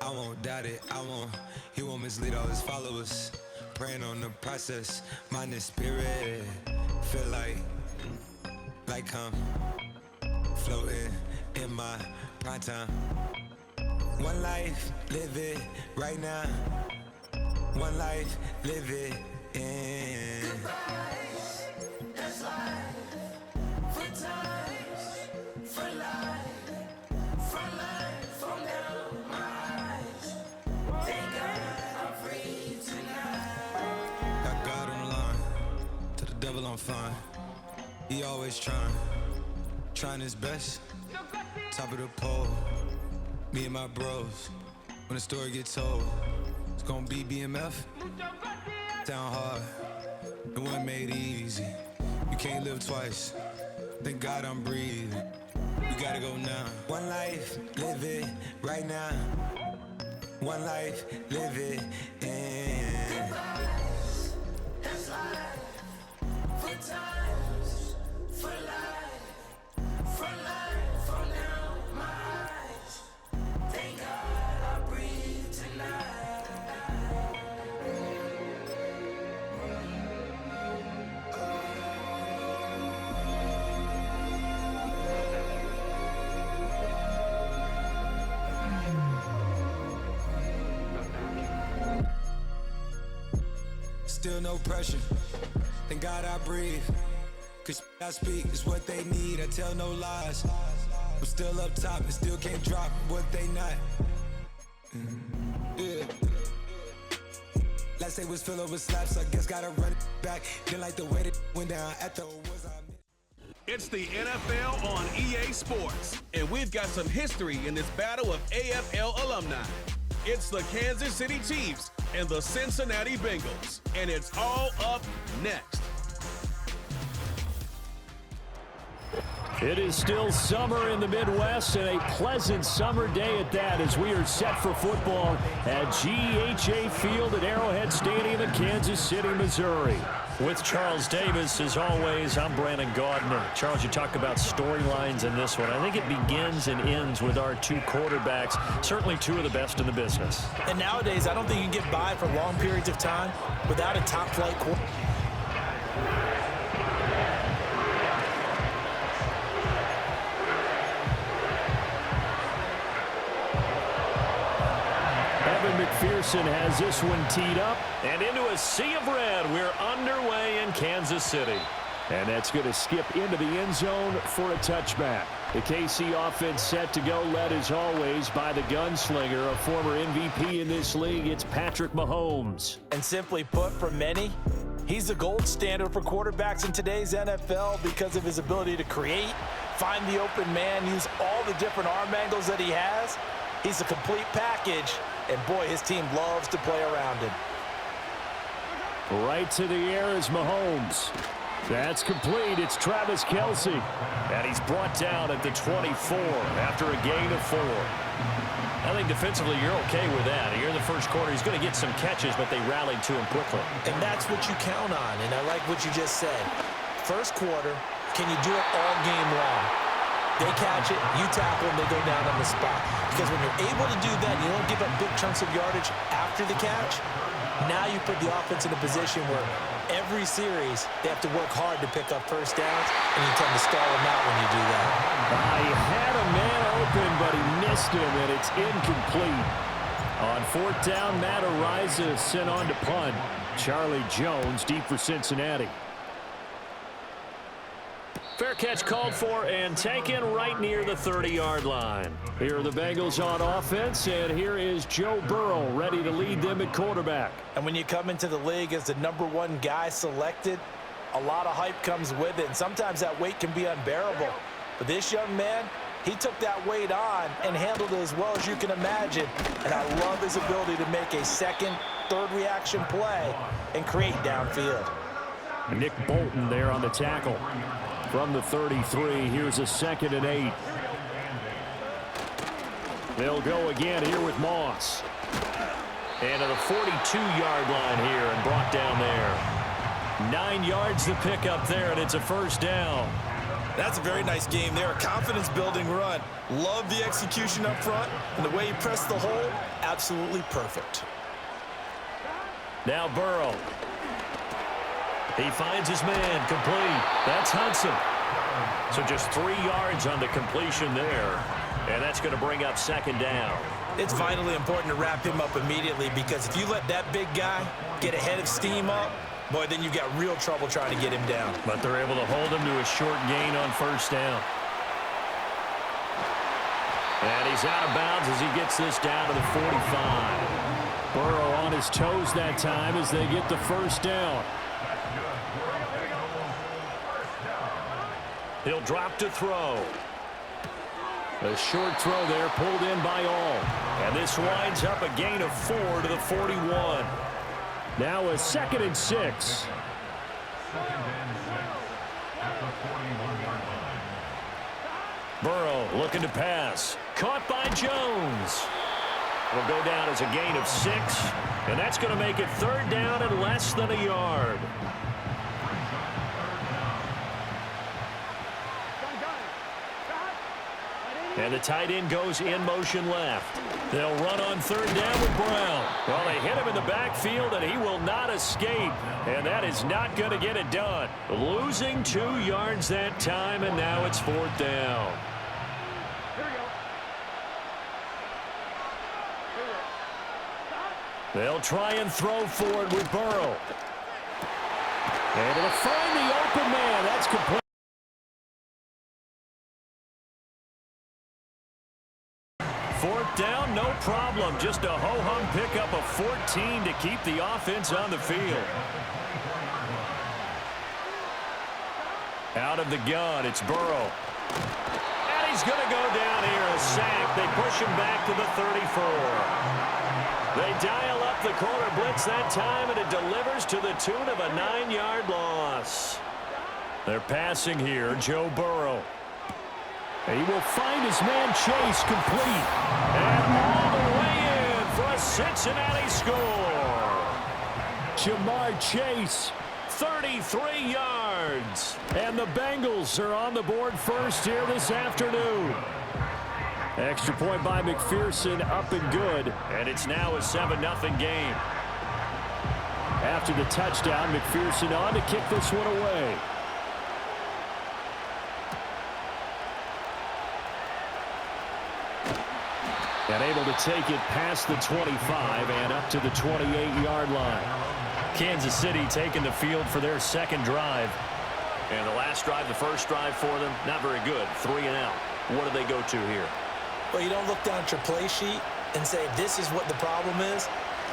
I won't doubt it, he won't mislead all his followers. Praying on the process, mind and spirit. Feel like I'm floating in my prime time. One life, live it right now. One life, live it in. Goodbyes, that's life. For times, for life. From life, from down my eyes. Thank God I'm free tonight. Got God on the line, to the devil I'm fine. He always trying his best. Top of the pole, me and my bros. When the story gets told, it's gonna be BMF. Down hard, it wasn't made easy. You can't live twice. Thank God I'm breathing. We gotta go now. One life, live it right now. One life, live it in. Goodbyes, that's life. For times, for life. For life, from down my eyes. Thank God I breathe tonight. Still no pressure. Thank God I breathe. Cause I speak is what they need. I tell no lies. I'm still up top and still can't drop what they not. Yeah. Last day was filled with slaps. I guess gotta run it back. Didn't like the way that went down at the awards. It's the NFL on EA Sports, and we've got some history in this battle of AFL alumni. It's the Kansas City Chiefs and the Cincinnati Bengals, and it's all up next. It is still summer in the Midwest, and a pleasant summer day at that as we are set for football at GEHA Field at Arrowhead Stadium in Kansas City, Missouri. With Charles Davis, as always, I'm Brandon Gaudner. Charles, you talk about storylines in this one. I think it begins and ends with our two quarterbacks, certainly two of the best in the business. And nowadays, I don't think you can get by for long periods of time without a top-flight quarterback. McPherson has this one teed up, and into a sea of red, we're underway in Kansas City. And that's going to skip into the end zone for a touchback. The KC offense set to go, led as always by the gunslinger, a former MVP in this league. It's Patrick Mahomes. And simply put, for many, he's the gold standard for quarterbacks in today's NFL because of his ability to create, find the open man, use all the different arm angles that he has. He's a complete package. And, boy, his team loves to play around him. Right to the air is Mahomes. That's complete. It's Travis Kelce. And he's brought down at the 24 after a gain of 4. I think defensively you're okay with that. Here in the first quarter, he's going to get some catches, but they rallied to him quickly. And that's what you count on. And I like what you just said. First quarter, can you do it all game long? They catch it, you tackle them, they go down on the spot. Because when you're able to do that, you don't give up big chunks of yardage after the catch, now you put the offense in a position where every series they have to work hard to pick up first downs, and you tend to stall them out when you do that. He had a man open, but he missed him, and it's incomplete. On fourth down, Matt Ariza sent on to punt. Charlie Jones deep for Cincinnati. Fair catch called for and taken right near the 30-yard line. Here are the Bengals on offense, and here is Joe Burrow ready to lead them at quarterback. And when you come into the league as the #1 guy selected, a lot of hype comes with it, and sometimes that weight can be unbearable. But this young man, he took that weight on and handled it as well as you can imagine. And I love his ability to make a second, third reaction play and create downfield. Nick Bolton there on the tackle. From the 33, here's a 2nd and 8. They'll go again here with Moss. And to the 42-yard line here and brought down there. 9 yards to pick up there, and it's a first down. That's a very nice game there. A confidence-building run. Love the execution up front, and the way he pressed the hole, absolutely perfect. Now Burrow. He finds his man, complete. That's Hudson. So just 3 yards on the completion there, and that's going to bring up second down. It's vitally important to wrap him up immediately, because if you let that big guy get ahead of steam up, boy, then you've got real trouble trying to get him down. But they're able to hold him to a short gain on first down. And he's out of bounds as he gets this down to the 45. Burrow on his toes that time as they get the first down. He'll drop to throw. A short throw there pulled in by all. And this winds up a gain of 4 to the 41. Now a 2nd and 6. Burrow looking to pass. Caught by Jones. Will go down as a gain of 6. And that's going to make it 3rd down and less than a yard. And the tight end goes in motion left. They'll run on 3rd down with Brown. Well, they hit him in the backfield, and he will not escape. And that is not going to get it done. Losing 2 yards that time, and now it's 4th down. They'll try and throw for it with Burrow. Able to find the open man. That's complete. Fourth down, no problem. Just a ho-hum pickup of 14 to keep the offense on the field. Out of the gun, it's Burrow. And he's going to go down here, a sack. They push him back to the 34. They dial up the corner blitz that time, and it delivers to the tune of a 9-yard loss. They're passing here, Joe Burrow. He will find his man Chase, complete. And all the way in for a Cincinnati score. Jamar Chase, 33 yards. and the Bengals are on the board first here this afternoon. Extra point by McPherson, up and good. And it's now a 7-0 game. After the touchdown, McPherson on to kick this one away. And able to take it past the 25 and up to the 28-yard line. Kansas City taking the field for their second drive. And the last drive, the first drive for them, not very good. 3 and out. What do they go to here? Well, you don't look down at your play sheet and say, this is what the problem is.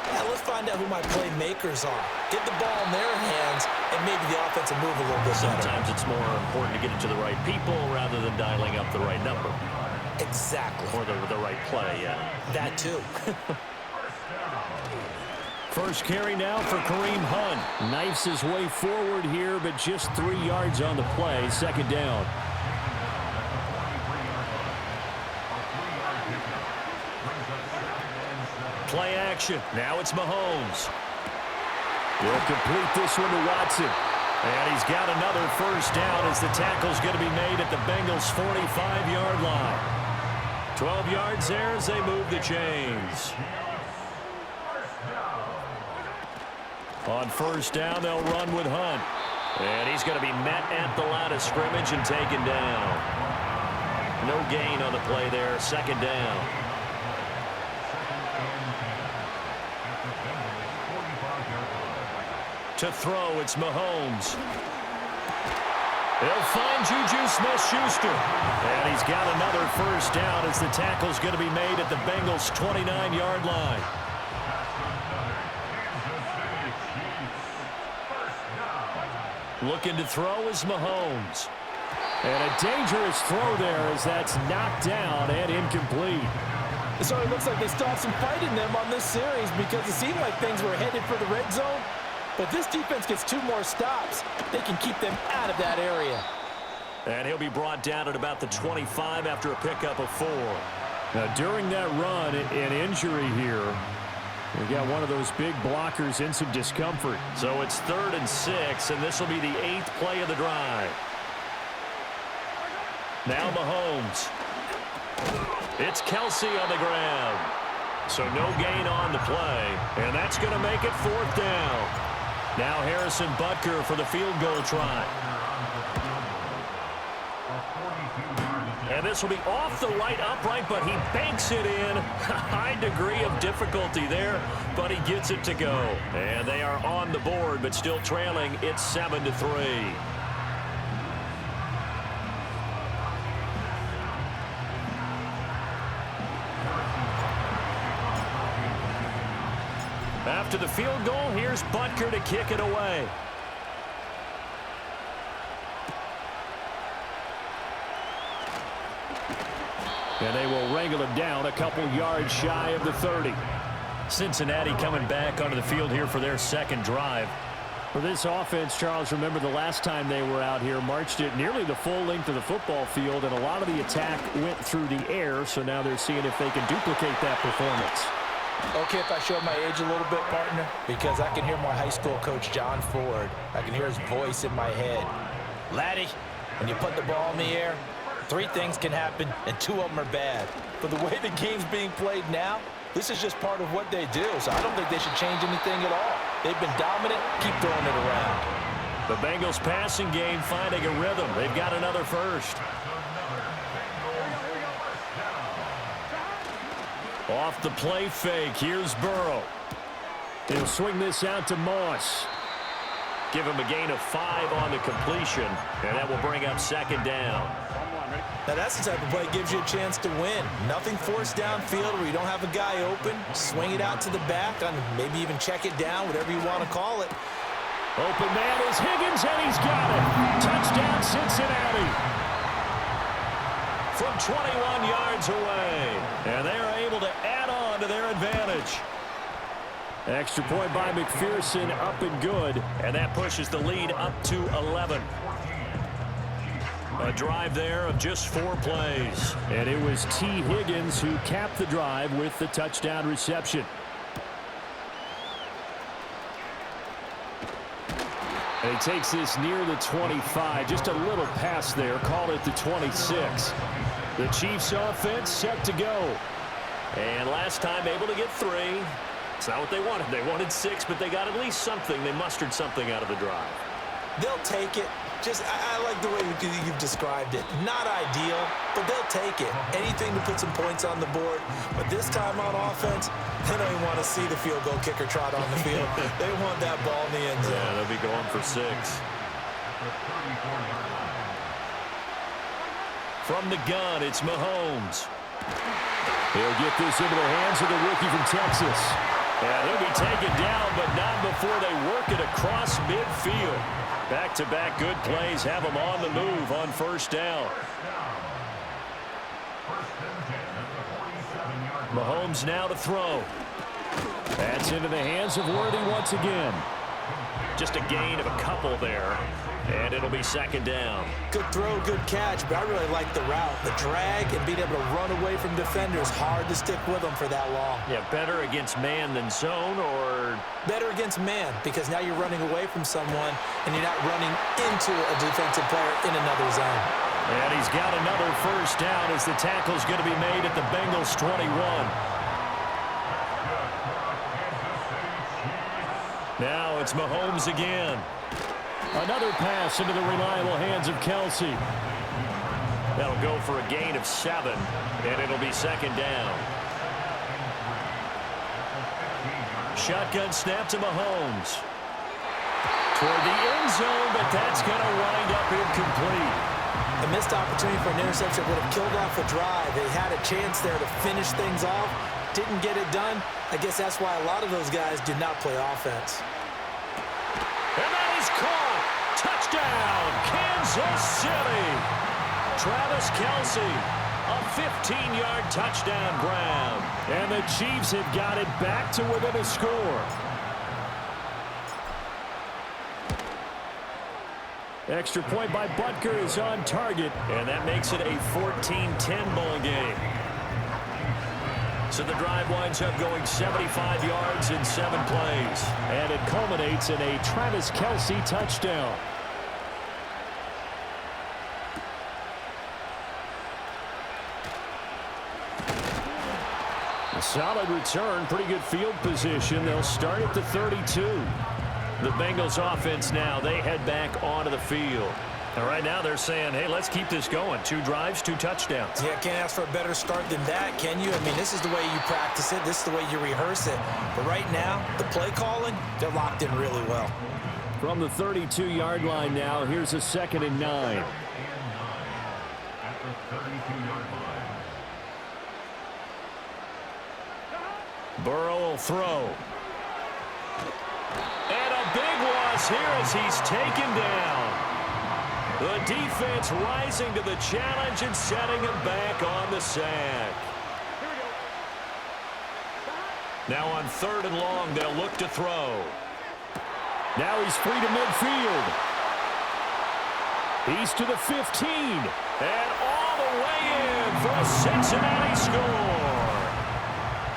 Yeah, let's find out who my playmakers are. Get the ball in their hands, and maybe the offense will move a little bit better. Sometimes it's more important to get it to the right people rather than dialing up the right number. Exactly. Or the right play, yeah. That too. First carry now for Kareem Hunt. Knifes his way forward here, but just 3 yards on the play. Second down. Play action. Now it's Mahomes. He'll complete this one to Watson. And he's got another first down as the tackle's going to be made at the Bengals' 45-yard line. 12 yards there as they move the chains. On first down, they'll run with Hunt. And he's going to be met at the line of scrimmage and taken down. No gain on the play there. Second down. To throw, it's Mahomes. He'll find Juju Smith-Schuster. And he's got another first down as the tackle's going to be made at the Bengals' 29-yard line. Looking to throw is Mahomes. And a dangerous throw there as that's knocked down and incomplete. It sort of looks like they still have some fight in them on this series because it seemed like things were headed for the red zone. But this defense gets 2 more stops. They can keep them out of that area. And he'll be brought down at about the 25 after a pickup of 4. Now, during that run, an injury here. We got one of those big blockers in some discomfort. So it's 3rd and 6, and this will be the 8th play of the drive. Now Mahomes. It's Kelsey on the ground. So no gain on the play, and that's going to make it 4th down. Now Harrison Butker for the field goal try. And this will be off the right upright, but he banks it in. A high degree of difficulty there, but he gets it to go. And they are on the board, but still trailing. It's 7-3. After the field goal, here's Butker to kick it away. And they will wrangle it down a couple yards shy of the 30. Cincinnati coming back onto the field here for their second drive. For this offense, Charles, remember the last time they were out here, marched it nearly the full length of the football field, and a lot of the attack went through the air, so now they're seeing if they can duplicate that performance. Okay, if I show my age a little bit, partner, because I can hear my high school coach, John Ford. I can hear his voice in my head. Laddie, when you put the ball in the air, 3 things can happen, and 2 of them are bad. But the way the game's being played now, this is just part of what they do, so I don't think they should change anything at all. They've been dominant. Keep throwing it around. The Bengals passing game finding a rhythm. They've got another first. Off the play fake, here's Burrow. He'll swing this out to Moss. Give him a gain of 5 on the completion, and that will bring up 2nd down. Now that's the type of play that gives you a chance to win. Nothing forced downfield where you don't have a guy open. Swing it out to the back, and maybe even check it down, whatever you want to call it. Open man is Higgins, and he's got it. Touchdown, Cincinnati. From 21 yards away, and they are able to add on to their advantage. Extra point by McPherson, up and good. And that pushes the lead up to 11. A drive there of just 4 plays. And it was T. Higgins who capped the drive with the touchdown reception. And he takes this near the 25. Just a little pass there. Call it the 26. The Chiefs offense set to go. And last time able to get 3. It's not what they wanted. They wanted 6, but they got at least something. They mustered something out of the drive. They'll take it. I like the way you've described it. Not ideal, but they'll take it. Anything to put some points on the board. But this time on offense, they don't even want to see the field goal kicker trot on the field. They want that ball in the end zone. Yeah, they'll be going for 6. From the gun, it's Mahomes. He'll get this into the hands of the rookie from Texas. Yeah, they'll be taken down, but not before they work it across midfield. Back-to-back good plays have them on the move on 1st down. Mahomes now to throw. That's into the hands of Worthy once again. Just a gain of a couple there, and it'll be 2nd down. Good throw, good catch, but I really like the route. The drag and being able to run away from defenders. Hard to stick with them for that long. Yeah, better against man than zone, or? Better against man, because now you're running away from someone and you're not running into a defensive player in another zone. And he's got another 1st down as the tackle's going to be made at the Bengals 21. Now it's Mahomes again. Another pass into the reliable hands of Kelsey. That'll go for a gain of 7, and it'll be 2nd down. Shotgun snap to Mahomes. Toward the end zone, but that's going to wind up incomplete. A missed opportunity for an interception would have killed off a drive. They had a chance there to finish things off. Didn't get it done. I guess that's why a lot of those guys did not play offense. And that is caught. Touchdown, Kansas City. Travis Kelce, a 15-yard touchdown grab. And the Chiefs have got it back to within a score. Extra point by Butker is on target. And that makes it a 14-10 ball game. So the drive winds up going 75 yards in 7 plays. And it culminates in a Travis Kelce touchdown. A solid return, pretty good field position. They'll start at the 32. The Bengals offense now, they head back onto the field. And right now they're saying, hey, let's keep this going. 2 drives, 2 touchdowns. Yeah, can't ask for a better start than that, can you? I mean, this is the way you practice it. This is the way you rehearse it. But right now, the play calling, they're locked in really well. From the 32-yard line now, here's a 2nd and 9. Burrow will throw. And a big loss here as he's taken down. The defense rising to the challenge and setting him back on the sack. Now on 3rd and long, they'll look to throw. Now he's free to midfield. He's to the 15. And all the way in for a Cincinnati score.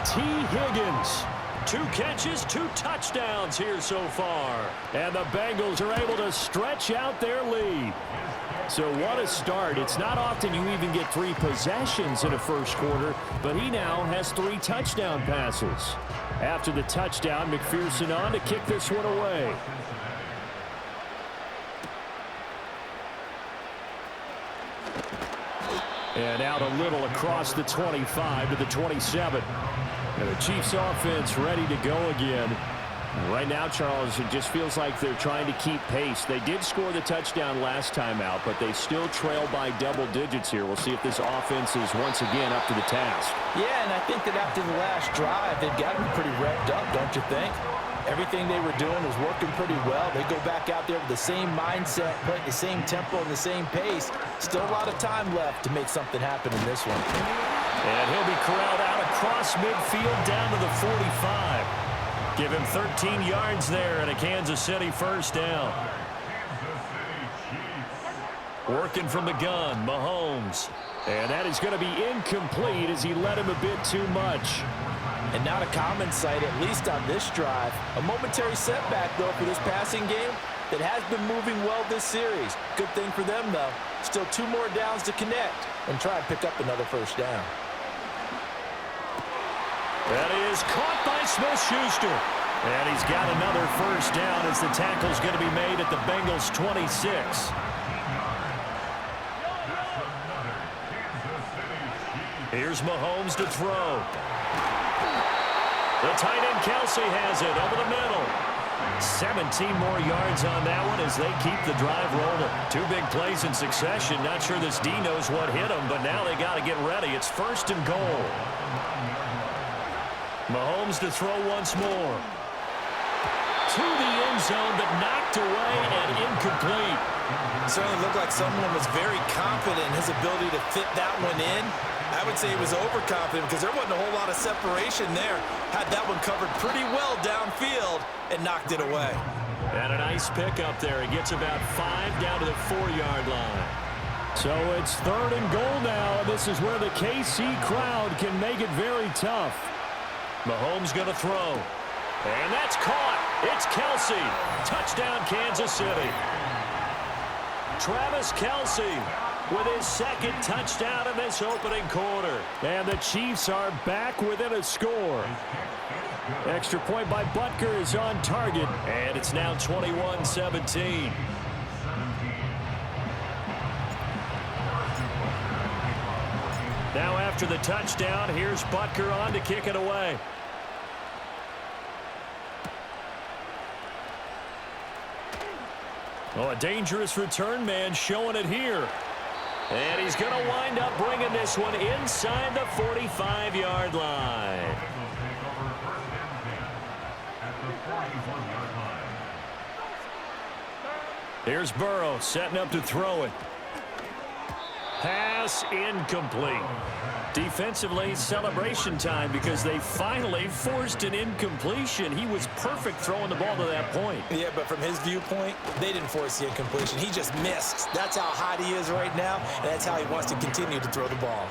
T. Higgins. 2 catches, 2 touchdowns here so far. And the Bengals are able to stretch out their lead. So what a start. It's not often you even get 3 possessions in a first quarter, but he now has 3 touchdown passes. After the touchdown, McPherson on to kick this one away. And out a little across the 25 to the 27. And the Chiefs offense ready to go again. Right now, Charles, it just feels like they're trying to keep pace. They did score the touchdown last time out, but they still trail by double digits here. We'll see if this offense is once again up to the task. Yeah, and I think that after the last drive, they've got to be pretty revved up, don't you think? Everything they were doing was working pretty well. They go back out there with the same mindset, playing the same tempo and the same pace. Still a lot of time left to make something happen in this one. And he'll be corralled out across midfield down to the 45. Give him 13 yards there and a Kansas City first down. Working from the gun, Mahomes. And that is going to be incomplete as he led him a bit too much. And not a common sight, at least on this drive. A momentary setback, though, for this passing game that has been moving well this series. Good thing for them, though. Still 2 more downs to connect and try and pick up another first down. That is caught by Smith-Schuster. And he's got another first down as the tackle's going to be made at the Bengals' 26. Here's Mahomes to throw. The tight end Kelsey has it over the middle. 17 more yards on that one as they keep the drive rolling. 2 big plays in succession. Not sure this D knows what hit him, but now they got to get ready. It's 1st and goal. Mahomes to throw once more. To the end zone, but knocked away and incomplete. Certainly looked like someone was very confident in his ability to fit that one in. I would say he was overconfident because there wasn't a whole lot of separation there. Had that one covered pretty well downfield and knocked it away. And a nice pickup there. He gets about 5 down to the 4-yard line. So it's 3rd and goal now. This is where the KC crowd can make it very tough. Mahomes going to throw. And that's caught. It's Kelsey. Touchdown, Kansas City. Travis Kelsey with his 2nd touchdown in this opening quarter. And the Chiefs are back within a score. Extra point by Butker is on target. And it's now 21-17. Now after the touchdown, here's Butker on to kick it away. Oh, a dangerous return man showing it here. And he's going to wind up bringing this one inside the 45-yard line. Here's Burrow setting up to throw it. Pass incomplete. Defensively, celebration time because they finally forced an incompletion. He was perfect throwing the ball to that point. Yeah, but from his viewpoint, they didn't force the incompletion. He just missed. That's how hot he is right now, and that's how he wants to continue to throw the ball.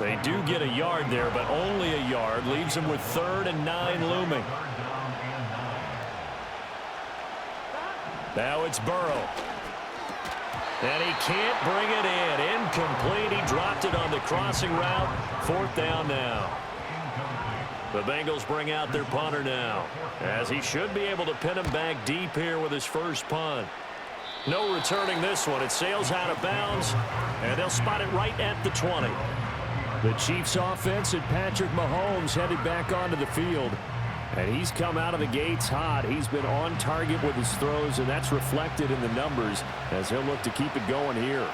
They do get a yard there, but only a yard. Leaves them with 3rd and 9 looming. Now it's Burrow. And he can't bring it in. Incomplete. He dropped it on the crossing route. 4th down now. The Bengals bring out their punter now, as he should be able to pin him back deep here with his first punt. No returning this one. It sails out of bounds, and they'll spot it right at the 20. The Chiefs offense and Patrick Mahomes headed back onto the field. And he's come out of the gates hot. He's been on target with his throws, and that's reflected in the numbers as he'll look to keep it going here.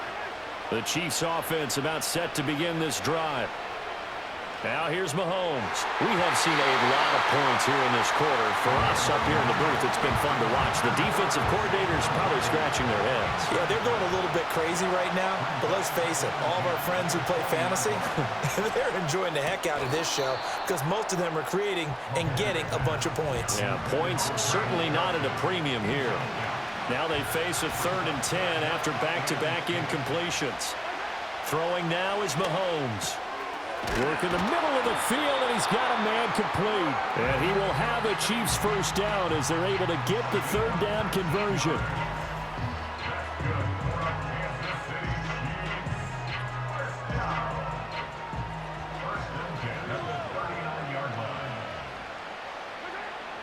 The Chiefs offense about set to begin this drive. Now here's Mahomes. We have seen a lot of points here in this quarter. For us up here in the booth, it's been fun to watch. The defensive coordinators probably scratching their heads. Yeah, they're going a little bit crazy right now, but let's face it, all of our friends who play fantasy, they're enjoying the heck out of this show because most of them are creating and getting a bunch of points. Yeah, points certainly not at a premium here. Now they face a 3rd and 10 after back-to-back incompletions. Throwing now is Mahomes. Work in the middle of the field, and he's got a man complete. And he will have a Chiefs first down as they're able to get the 3rd down conversion.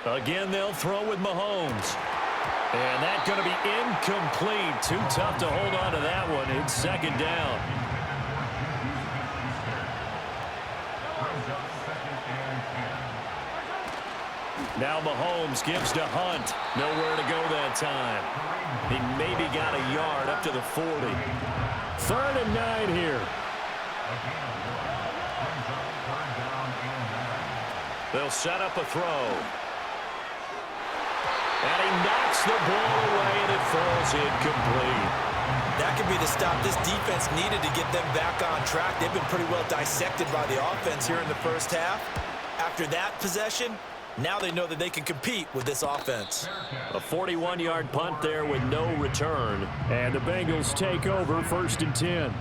Again, they'll throw with Mahomes. And that's going to be incomplete. Too tough to hold on to that one. It's 2nd down. Now Mahomes gives to Hunt. Nowhere to go that time. He maybe got a yard up to the 40. 3rd and 9 here. They'll set up a throw. And he knocks the ball away, and it falls incomplete. That could be the stop this defense needed to get them back on track. They've been pretty well dissected by the offense here in the first half. After that possession, now they know that they can compete with this offense. A 41-yard punt there with no return. And the Bengals take over 1st and 10.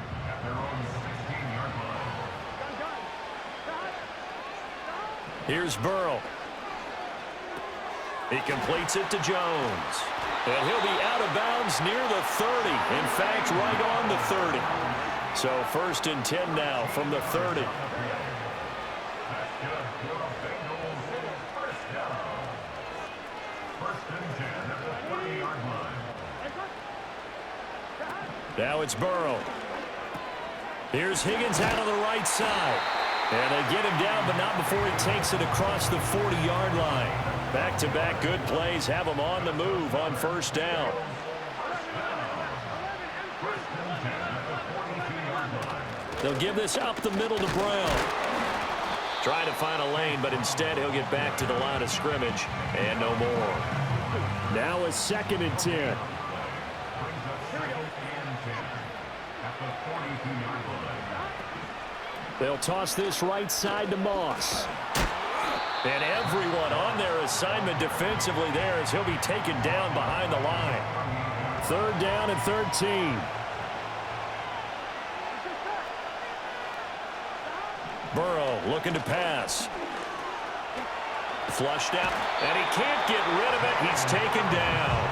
Here's Burrow. He completes it to Jones. And he'll be out of bounds near the 30. In fact, right on the 30. So 1st and 10 now from the 30. Now it's Burrow. Here's Higgins out on the right side. And they get him down, but not before he takes it across the 40-yard line. Back-to-back good plays have him on the move on 1st down. They'll give this up the middle to Brown. Trying to find a lane, but instead he'll get back to the line of scrimmage and no more. Now a 2nd and 10. They'll toss this right side to Moss. And everyone on their assignment defensively there as he'll be taken down behind the line. 3rd down and 13. Burrow looking to pass. Flushed out, and he can't get rid of it. He's taken down.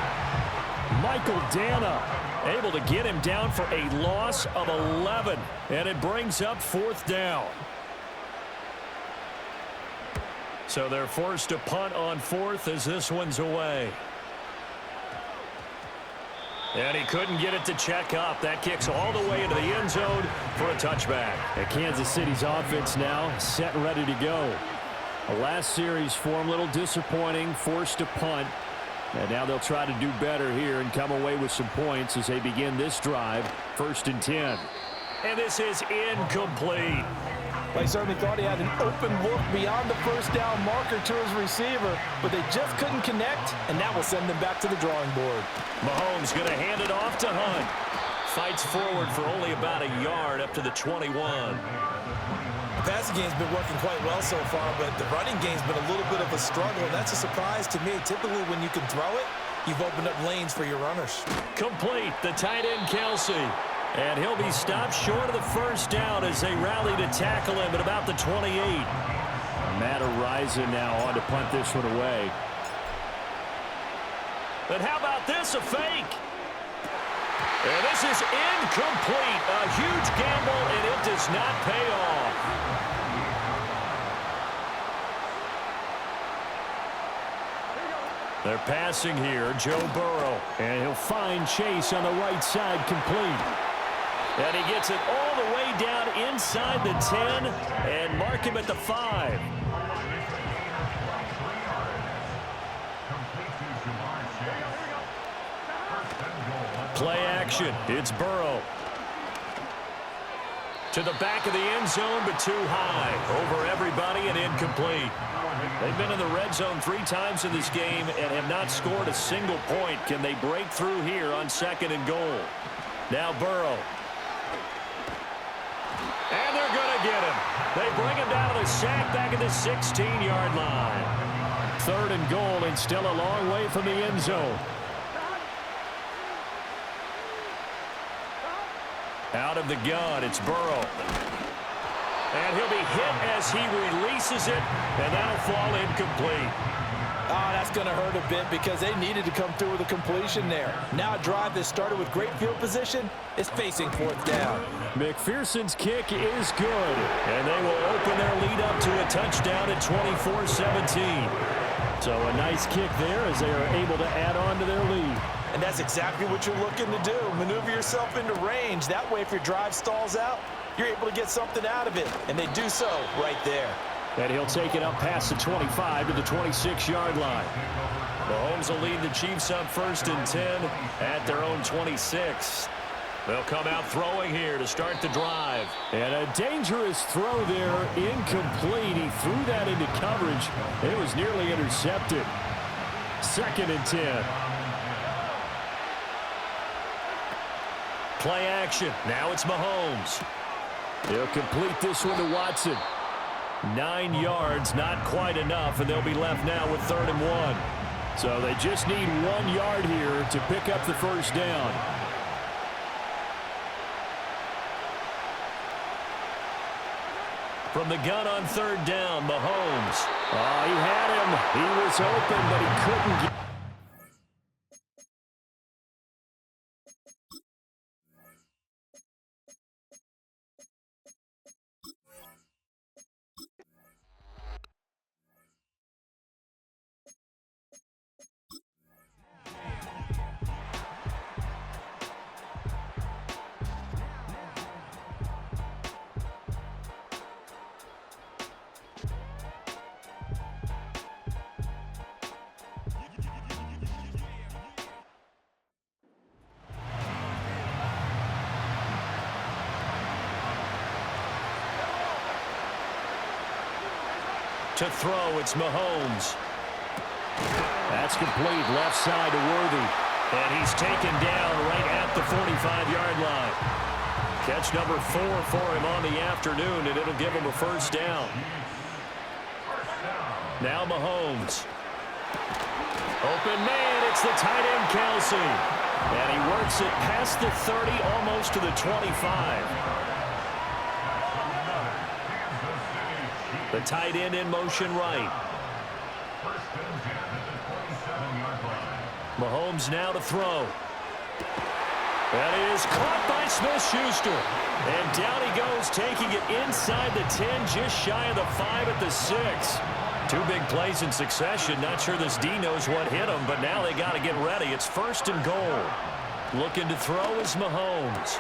Michael Dana able to get him down for a loss of 11, and it brings up 4th down. So they're forced to punt on 4th as this one's away. And he couldn't get it to check up. That kicks all the way into the end zone for a touchback. And Kansas City's offense now set and ready to go. The last series for him, a little disappointing, forced to punt. And now they'll try to do better here and come away with some points as they begin this drive. 1st and 10. And this is incomplete. They certainly thought he had an open look beyond the 1st down marker to his receiver, but they just couldn't connect, and that will send them back to the drawing board. Mahomes going to hand it off to Hunt. Fights forward for only about a yard up to the 21. The passing game's been working quite well so far, but the running game's been a little bit of a struggle, and that's a surprise to me. Typically, when you can throw it, you've opened up lanes for your runners. Complete, the tight end Kelsey. And he'll be stopped short of the 1st down as they rally to tackle him at about the 28. Matt Araiza now on to punt this one away. But how about this, a fake? And this is incomplete. A huge gamble, and it does not pay off. They're passing here, Joe Burrow. And he'll find Chase on the right side, complete. And he gets it all the way down inside the 10 and mark him at the 5. Play action. It's Burrow. To the back of the end zone, but too high. Over everybody and incomplete. They've been in the red zone 3 times in this game and have not scored a single point. Can they break through here on 2nd and goal? Now Burrow. And they're going to get him. They bring him down to the sack back at the 16-yard line. 3rd and goal and still a long way from the end zone. Out of the gun, it's Burrow. And he'll be hit as he releases it, and that'll fall incomplete. Oh, that's going to hurt a bit because they needed to come through with a completion there. Now a drive that started with great field position is facing 4th down. McPherson's kick is good. And they will open their lead up to a touchdown at 24-17. So a nice kick there as they are able to add on to their lead. And that's exactly what you're looking to do. Maneuver yourself into range. That way, if your drive stalls out, you're able to get something out of it. And they do so right there. And he'll take it up past the 25 to the 26-yard line. Mahomes will lead the Chiefs up 1st and 10 at their own 26. They'll come out throwing here to start the drive. And a dangerous throw there, incomplete. He threw that into coverage. It was nearly intercepted. 2nd and 10. Play action. Now it's Mahomes. He'll complete this one to Watson. 9 yards, not quite enough, and they'll be left now with 3rd and 1. So they just need 1 yard here to pick up the 1st down. From the gun on 3rd down, Mahomes. Oh, he had him. He was open, but he couldn't get. To throw, it's Mahomes. That's complete, left side to Worthy. And he's taken down right at the 45-yard line. Catch number 4 for him on the afternoon, and it'll give him a 1st down. Now Mahomes. Open man, it's the tight end, Kelsey. And he works it past the 30, almost to the 25. The tight end in motion right. Mahomes now to throw. That is caught by Smith-Schuster. And down he goes, taking it inside the 10, just shy of the 5 at the 6. 2 big plays in succession. Not sure this D knows what hit him, but now they got to get ready. It's 1st and goal. Looking to throw is Mahomes.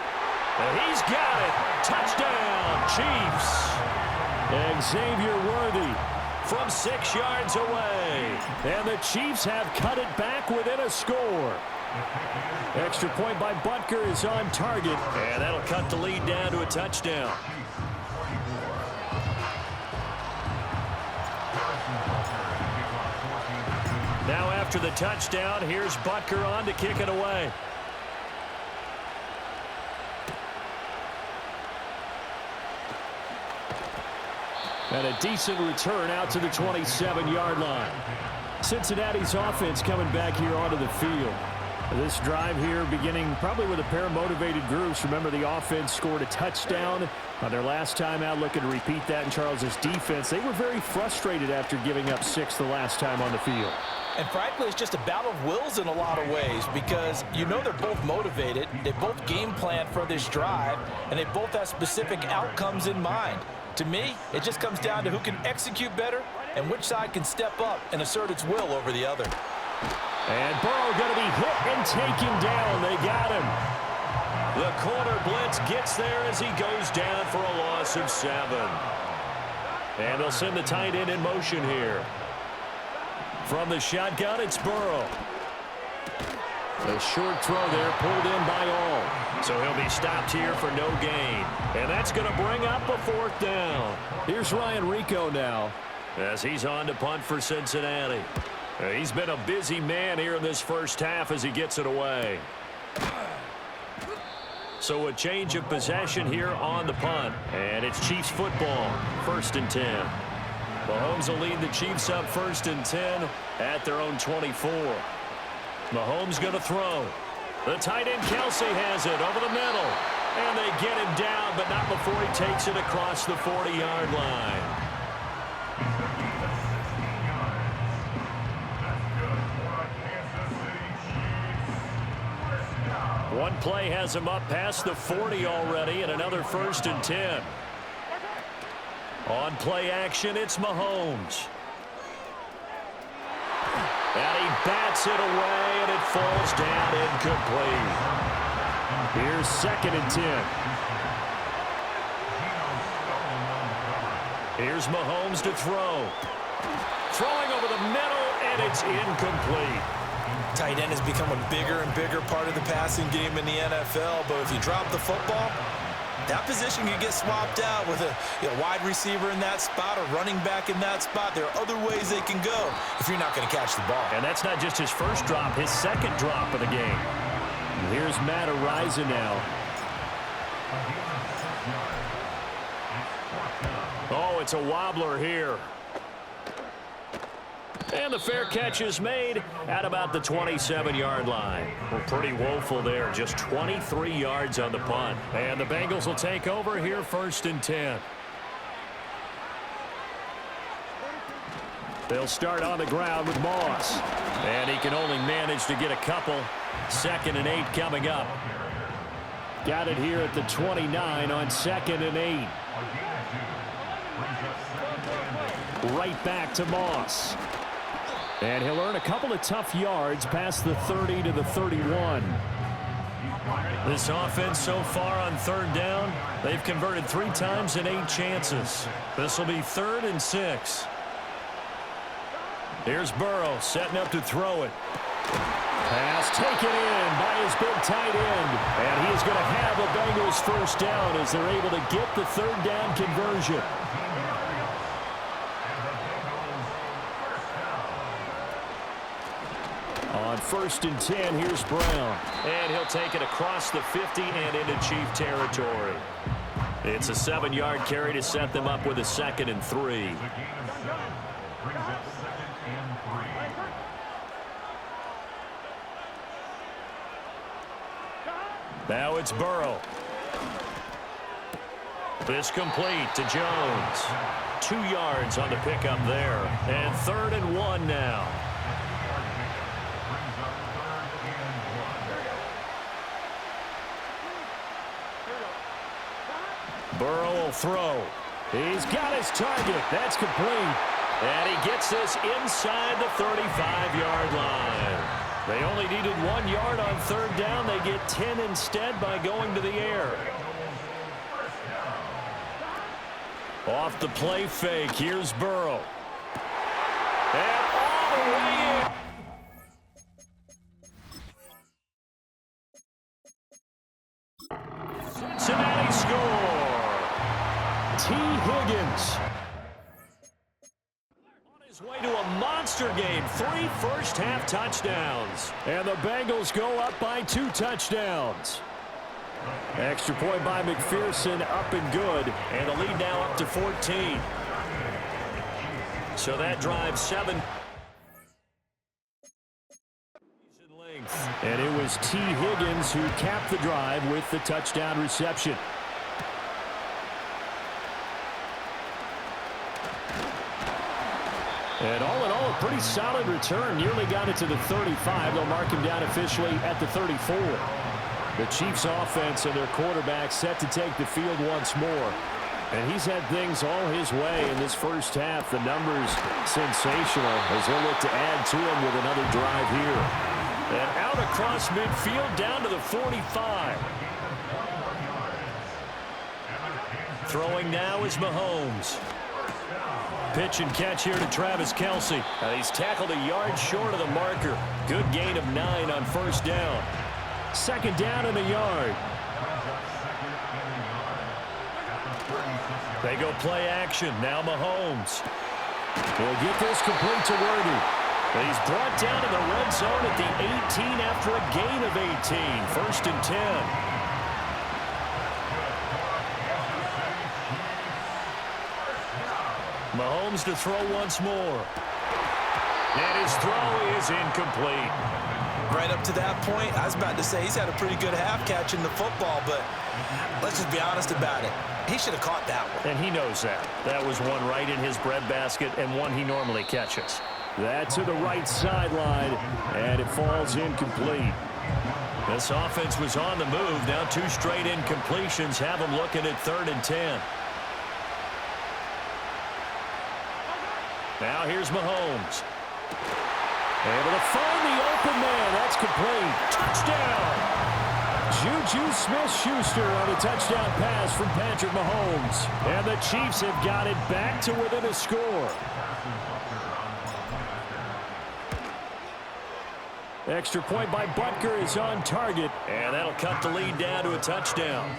And he's got it. Touchdown, Chiefs. Xavier Worthy from 6 yards away. And the Chiefs have cut it back within a score. Extra point by Butker is on target. And that'll cut the lead down to a touchdown. Now after the touchdown, here's Butker on to kick it away. And a decent return out to the 27-yard line. Cincinnati's offense coming back here onto the field. This drive here beginning probably with a pair of motivated groups. Remember, the offense scored a touchdown on their last time out, looking to repeat that in Charles's defense. They were very frustrated after giving up 6 the last time on the field. And frankly, it's just a battle of wills in a lot of ways because you know they're both motivated. They both game plan for this drive, and they both have specific outcomes in mind. To me, it just comes down to who can execute better and which side can step up and assert its will over the other. And Burrow going to be hit and taken down. They got him. The corner blitz gets there as he goes down for a loss of 7. And they'll send the tight end in motion here. From the shotgun, it's Burrow. A short throw there, pulled in by all. So he'll be stopped here for no gain. And that's going to bring up a 4th down. Here's Ryan Rico now, as he's on to punt for Cincinnati. He's been a busy man here in this first half as he gets it away. So a change of possession here on the punt. And it's Chiefs football, 1st and 10. Mahomes will lead the Chiefs up 1st and 10 at their own 24. Mahomes going to throw. The tight end Kelsey has it over the middle. And they get him down, but not before he takes it across the 40-yard line. One play has him up past the 40 already, and another 1st and 10. On play action, it's Mahomes. And he bats it away, and it falls down incomplete. Here's 2nd and 10. Here's Mahomes to throw. Throwing over the middle, and it's incomplete. Tight end has become a bigger and bigger part of the passing game in the NFL, but if you drop the football, that position can get swapped out with a wide receiver in that spot, a running back in that spot. There are other ways they can go if you're not going to catch the ball. And that's not just his first drop, his 2nd drop of the game. Here's Matt Ariza now. Oh, it's a wobbler here. And the fair catch is made at about the 27-yard line. Well, pretty woeful there. Just 23 yards on the punt. And the Bengals will take over here 1st and 10. They'll start on the ground with Moss. And he can only manage to get a couple. 2nd and 8 coming up. Got it here at the 29 on 2nd and 8. Right back to Moss. And he'll earn a couple of tough yards past the 30 to the 31. This offense so far on 3rd down, they've converted 3 times in 8 chances. This will be 3rd and 6. Here's Burrow setting up to throw it. Pass taken in by his big tight end. And he is going to have a Bengals 1st down as they're able to get the 3rd down conversion. On 1st and 10, here's Brown. And he'll take it across the 50 and into Chief territory. It's a 7-yard carry to set them up with a 2nd and 3. Now it's Burrow. This complete to Jones. 2 yards on the pickup there. And 3rd and 1 now. Burrow will throw. He's got his target. That's complete. And he gets this inside the 35-yard line. They only needed 1 yard on 3rd down. They get 10 instead by going to the air. Off the play fake, here's Burrow. And all the way in. Cincinnati score. T. Higgins. On his way to a monster game. 3 first-half touchdowns. And the Bengals go up by 2 touchdowns. Extra point by McPherson, up and good. And the lead now up to 14. So that drives 7. And it was T. Higgins who capped the drive with the touchdown reception. And all in all, a pretty solid return. Nearly got it to the 35. They'll mark him down officially at the 34. The Chiefs offense and their quarterback set to take the field once more. And he's had things all his way in this first half. The numbers sensational as he'll look to add to them with another drive here. And out across midfield down to the 45. Throwing now is Mahomes. Pitch and catch here to Travis Kelce. And he's tackled a yard short of the marker. Good gain of 9 on first down. Second down and a yard. They go play action. Now Mahomes. He'll get this complete to Worthy. And he's brought down in the red zone at the 18 after a gain of 18. First and 10. Mahomes to throw once more. And his throw is incomplete. Right up to that point, I was about to say he's had a pretty good half catching the football, but let's just be honest about it. He should have caught that one. And he knows that. That was one right in his breadbasket and one he normally catches. That to the right sideline, and it falls incomplete. This offense was on the move. Now 2 straight incompletions have them looking at 3rd and 10. Now here's Mahomes. Able to find the open man. That's complete. Touchdown. Juju Smith-Schuster on a touchdown pass from Patrick Mahomes. And the Chiefs have got it back to within a score. Extra point by Butker is on target. And that'll cut the lead down to a touchdown.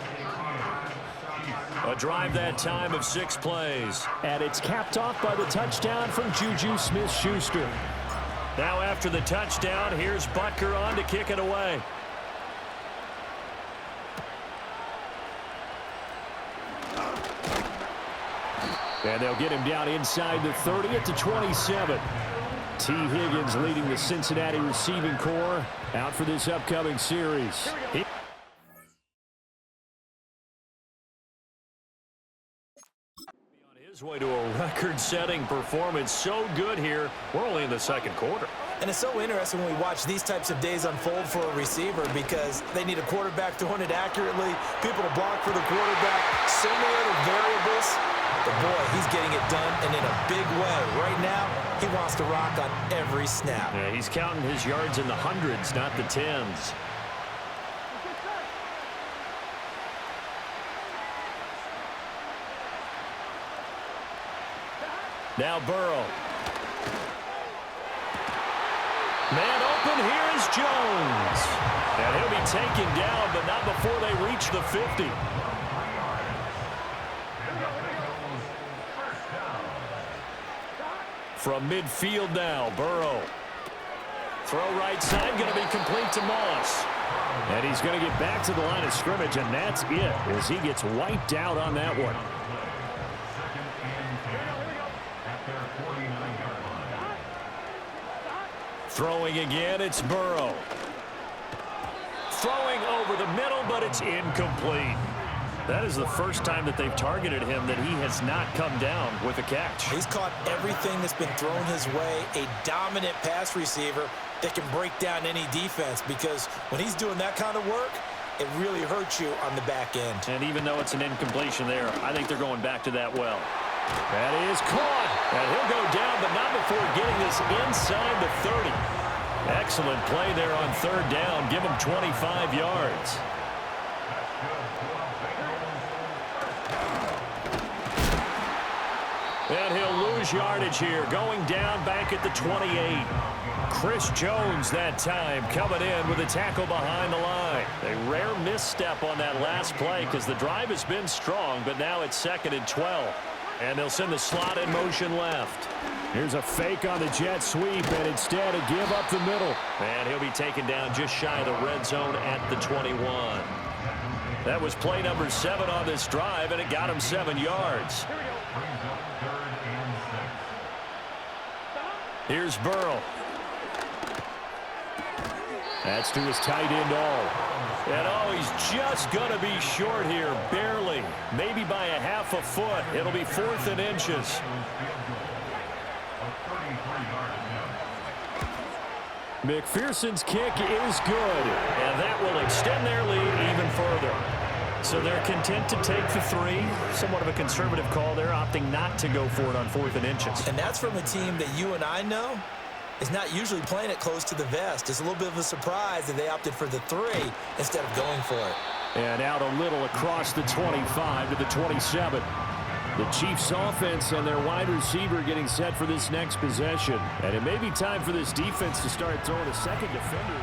A drive that time of 6 plays. And it's capped off by the touchdown from Juju Smith-Schuster. Now after the touchdown, here's Butker on to kick it away. And they'll get him down inside the 30 at the 27. T. Higgins leading the Cincinnati receiving corps out for this upcoming series. On his way to a record-setting performance. So good here. We're only in the second quarter. And it's so interesting when we watch these types of days unfold for a receiver because they need a quarterback throwing it accurately, people to block for the quarterback, so many other variables. But boy, he's getting it done and in a big way. Right now, he wants to rock on every snap. Yeah, he's counting his yards in the hundreds, not the tens. Now Burrow. Man open, here is Jones. And he'll be taken down, but not before they reach the 50. From midfield now, Burrow. Throw right side, going to be complete to Moss. And he's going to get back to the line of scrimmage, and that's it as he gets wiped out on that one. Throwing again, it's Burrow. Throwing over the middle, but it's incomplete. That is the first time that they've targeted him that he has not come down with a catch. He's caught everything that's been thrown his way. A dominant pass receiver that can break down any defense because when he's doing that kind of work, it really hurts you on the back end. And even though it's an incompletion there, I think they're going back to that well. That is caught. And he'll go down, but not before getting this inside the 30. Excellent play there on 3rd down. Give him 25 yards. And he'll lose yardage here, going down back at the 28. Chris Jones that time coming in with a tackle behind the line. A rare misstep on that last play because the drive has been strong, but now it's 2nd and 12. And they'll send the slot in motion left. Here's a fake on the jet sweep, and instead a give up the middle. And he'll be taken down just shy of the red zone at the 21. That was play number 7 on this drive, and it got him 7 yards. Here's Burrow. That's to his tight end all. And oh, he's just going to be short here, barely. Maybe by a half a foot. It'll be 4th and inches. McPherson's kick is good, and that will extend their lead even further. So they're content to take the 3. Somewhat of a conservative call there, opting not to go for it on 4th and inches. And that's from a team that you and I know is not usually playing it close to the vest. It's a little bit of a surprise that they opted for the 3 instead of going for it. And out a little across the 25 to the 27. The Chiefs offense and their wide receiver getting set for this next possession. And it may be time for this defense to start throwing a second defender.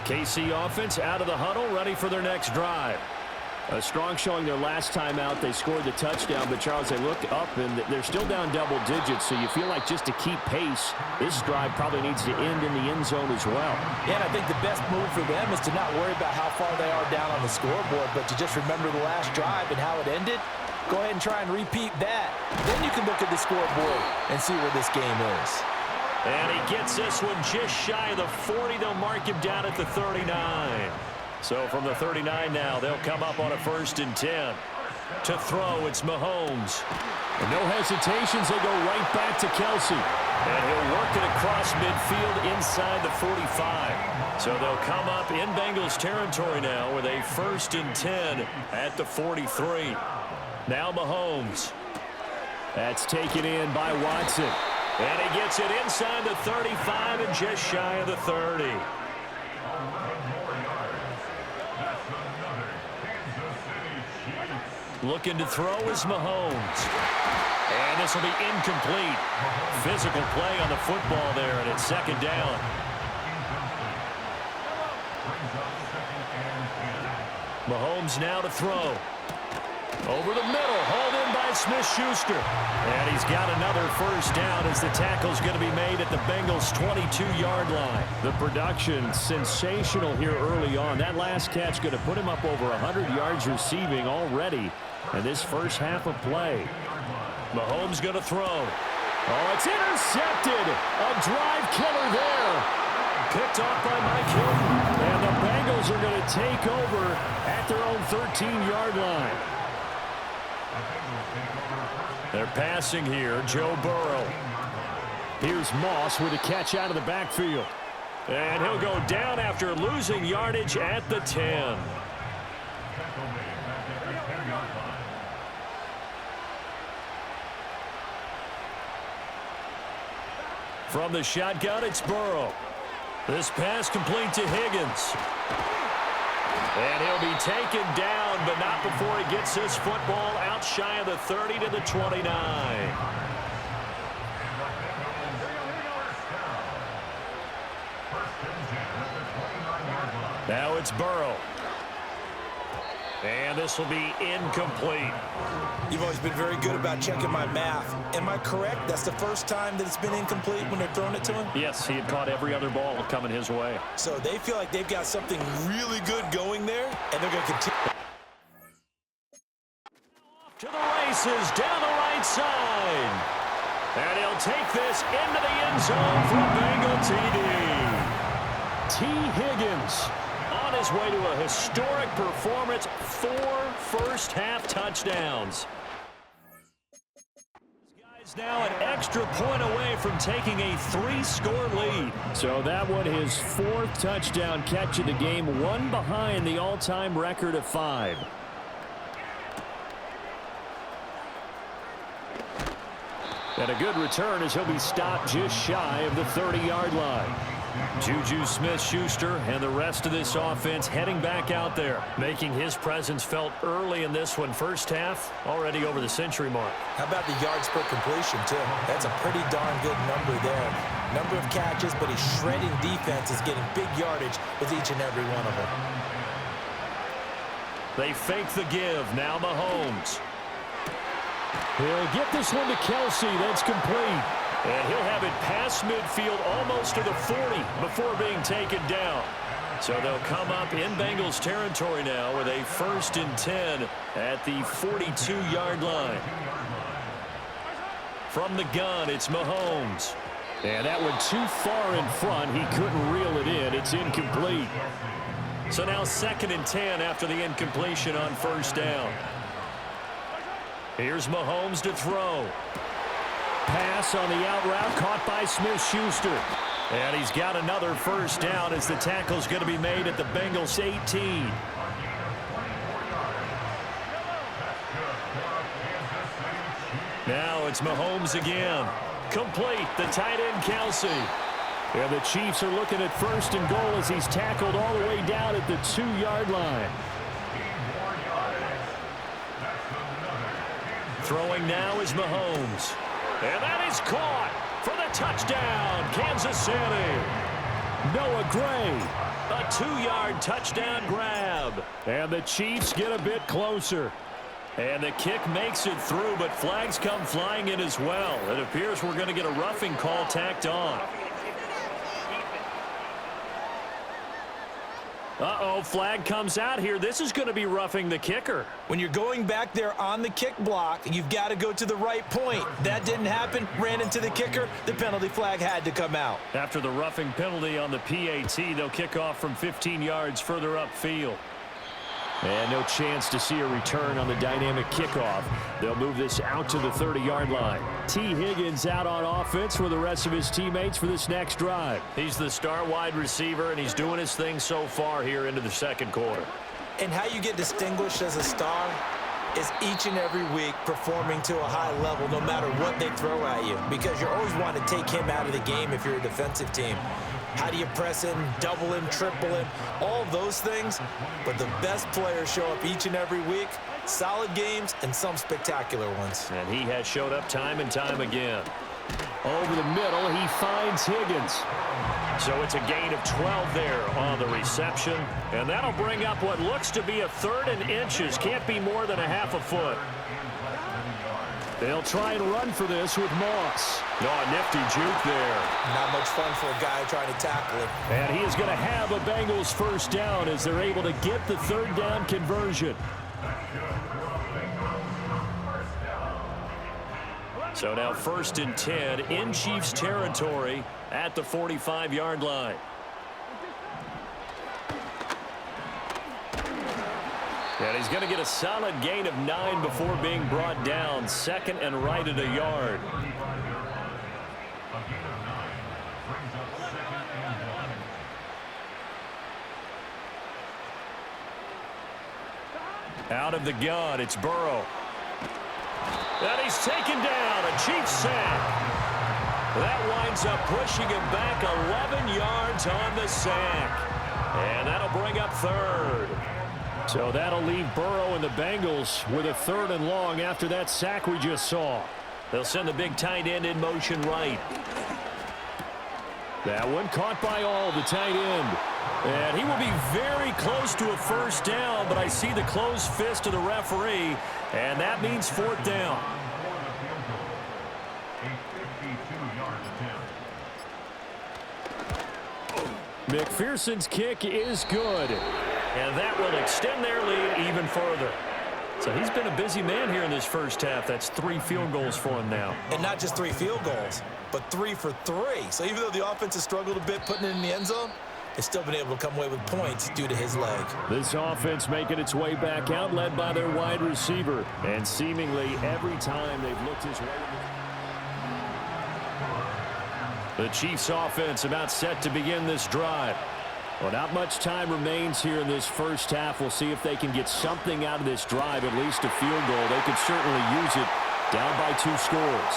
KC offense out of the huddle, ready for their next drive. A strong showing their last time out. They scored the touchdown, but Charles, they look up and they're still down double digits, so you feel like just to keep pace, this drive probably needs to end in the end zone as well. Yeah, and I think the best move for them is to not worry about how far they are down on the scoreboard, but to just remember the last drive and how it ended. Go ahead and try and repeat that. Then you can look at the scoreboard and see where this game is. And he gets this one just shy of the 40. They'll mark him down at the 39. So from the 39 now, they'll come up on a 1st and 10. To throw, it's Mahomes. And no hesitations, they go right back to Kelsey. And he'll work it across midfield inside the 45. So they'll come up in Bengals territory now with a 1st and 10 at the 43. Now Mahomes. That's taken in by Watson. And he gets it inside the 35 and just shy of the 30. Looking to throw is Mahomes. And this will be incomplete. Physical play on the football there, and it's 2nd down. Mahomes now to throw. Over the middle, hauled in by Smith-Schuster. And he's got another 1st down as the tackle's going to be made at the Bengals' 22-yard line. The production, sensational here early on. That last catch going to put him up over 100 yards receiving already in this first half of play. Mahomes going to throw. Oh, it's intercepted. A drive killer there. Picked off by Mike Hilton. And the Bengals are going to take over at their own 13-yard line. They're passing here, Joe Burrow. Here's Moss with a catch out of the backfield. And he'll go down after losing yardage at the 10. From the shotgun, it's Burrow. This pass complete to Higgins. And he'll be taken down, but not before he gets his football out shy of the 30 to the 29. Now it's Burrow. And this will be incomplete. You've always been very good about checking my math. Am I correct? That's the first time that it's been incomplete when they're throwing it to him? Yes, he had caught every other ball coming his way. So they feel like they've got something really good going there, and they're going to continue. To the races, down the right side. And he'll take this into the end zone for a Bengal TD. T. Higgins on his way to a historic performance, 4 first-half touchdowns. This guy's now an extra point away from taking a 3-score lead. So that one his 4th touchdown catch of the game, one behind the all-time record of 5. And a good return as he'll be stopped just shy of the 30-yard line. Juju Smith-Schuster and the rest of this offense heading back out there, making his presence felt early in this one. First half, already over the century mark. How about the yards per completion, too? That's a pretty darn good number there. Number of catches, but he's shredding defense, is getting big yardage with each and every one of them. They fake the give. Now Mahomes. He'll get this one to Kelsey. That's complete. And he'll have it past midfield almost to the 40 before being taken down. So they'll come up in Bengals territory now with a 1st and 10 at the 42-yard line. From the gun, it's Mahomes. And that one too far in front. He couldn't reel it in. It's incomplete. So now 2nd and 10 after the incompletion on 1st down. Here's Mahomes to throw. Pass on the out route caught by Smith-Schuster. And he's got another first down as the tackle's going to be made at the Bengals 18. Now it's Mahomes again. Complete, the tight end Kelsey. And the Chiefs are looking at first and goal as he's tackled all the way down at the 2-yard line. Throwing now is Mahomes. And that is caught for the touchdown, Kansas City. Noah Gray, a 2-yard touchdown grab. And the Chiefs get a bit closer. And the kick makes it through, but flags come flying in as well. It appears we're going to get a roughing call tacked on. Uh-oh, flag comes out here. This is going to be roughing the kicker. When you're going back there on the kick block, you've got to go to the right point. That didn't happen. Ran into the kicker. The penalty flag had to come out. After the roughing penalty on the PAT, they'll kick off from 15 yards further upfield. And no chance to see a return on the dynamic kickoff. They'll move this out to the 30-yard line. T. Higgins out on offense with the rest of his teammates for this next drive. He's the star wide receiver, and he's doing his thing so far here into the second quarter. And how you get distinguished as a star is each and every week performing to a high level no matter what they throw at you, because you always want to take him out of the game if you're a defensive team. How do you press him, double him, triple him, all of those things. But the best players show up each and every week. Solid games and some spectacular ones. And he has showed up time and time again. Over the middle, he finds Higgins. So it's a gain of 12 there on the reception. And that'll bring up what looks to be a 3rd and inches. Can't be more than a half a foot. They'll try and run for this with Moss. No, a nifty juke there. Not much fun for a guy trying to tackle him. And he is going to have a Bengals first down as they're able to get the 3rd down conversion. So now 1st and 10 in Chiefs territory at the 45-yard line. And he's going to get a solid gain of 9 before being brought down. 2nd and right at a yard. Out of the gun, it's Burrow. And he's taken down, a Chiefs sack. That winds up pushing him back 11 yards on the sack. And that'll bring up 3rd. So that'll leave Burrow and the Bengals with a 3rd and long after that sack we just saw. They'll send the big tight end in motion right. That one caught by all, the tight end. And he will be very close to a first down, but I see the closed fist of the referee, and that means 4th down. McPherson's kick is good. And that will extend their lead even further. So he's been a busy man here in this first half. That's 3 field goals for him now. And not just 3 field goals, but 3 for 3. So even though the offense has struggled a bit putting it in the end zone, it's still been able to come away with points due to his leg. This offense making its way back out, led by their wide receiver. And seemingly every time they've looked his way. The Chiefs offense about set to begin this drive. Well, not much time remains here in this first half. We'll see if they can get something out of this drive, at least a field goal. They could certainly use it down by 2 scores.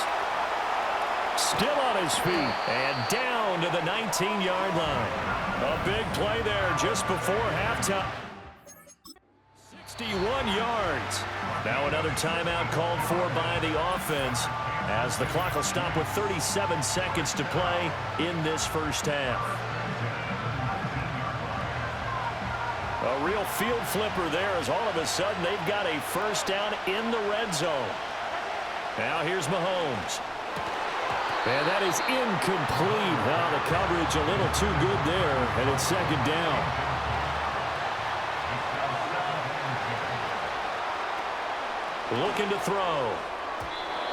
Still on his feet and down to the 19-yard line. A big play there just before halftime. 61 yards. Now another timeout called for by the offense as the clock will stop with 37 seconds to play in this first half. A real field flipper there as all of a sudden they've got a first down in the red zone. Now here's Mahomes. And that is incomplete. Now the coverage a little too good there, and it's 2nd down. Looking to throw.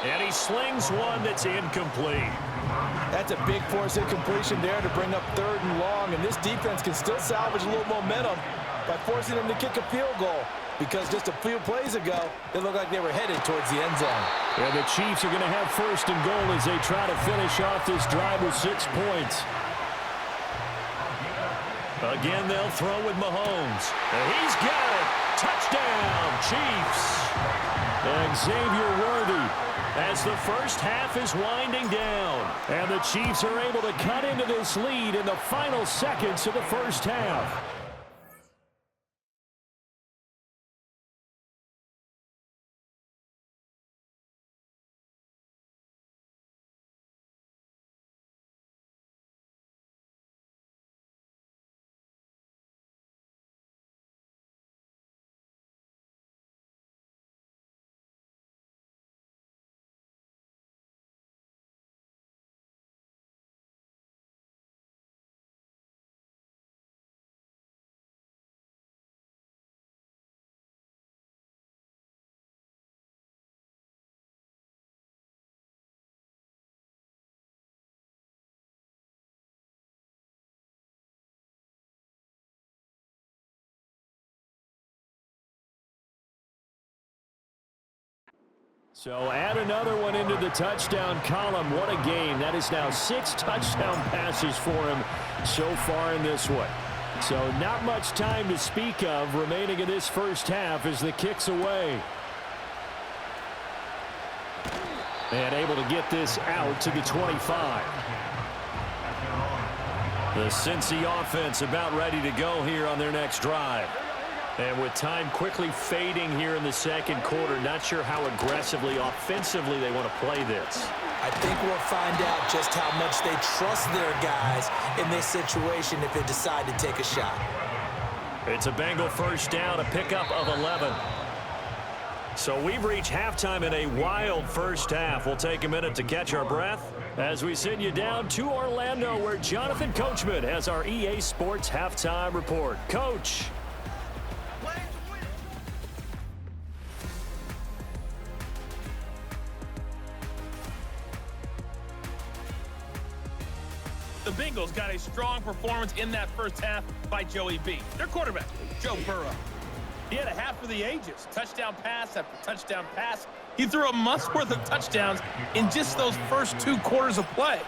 And he slings one that's incomplete. That's a big force incompletion there to bring up 3rd and long, and this defense can still salvage a little momentum by forcing them to kick a field goal, because just a few plays ago, it looked like they were headed towards the end zone. And the Chiefs are going to have 1st and goal as they try to finish off this drive with 6 points. Again, they'll throw with Mahomes. And he's got it. Touchdown, Chiefs. And Xavier Worthy, as the first half is winding down. And the Chiefs are able to cut into this lead in the final seconds of the first half. So add another one into the touchdown column. What a game. That is now 6 touchdown passes for him so far in this one. So not much time to speak of remaining in this first half as the kick's away. And able to get this out to the 25. The Cincy offense about ready to go here on their next drive. And with time quickly fading here in the second quarter, not sure how aggressively, offensively they want to play this. I think we'll find out just how much they trust their guys in this situation if they decide to take a shot. It's a Bengal first down, a pickup of 11. So we've reached halftime in a wild first half. We'll take a minute to catch our breath as we send you down to Orlando, where Jonathan Coachman has our EA Sports Halftime Report. Coach. The Bengals got a strong performance in that first half by Joey B. Their quarterback, Joe Burrow. He had a half for the ages. Touchdown pass after touchdown pass. He threw a month's worth of touchdowns in just those first 2 quarters of play.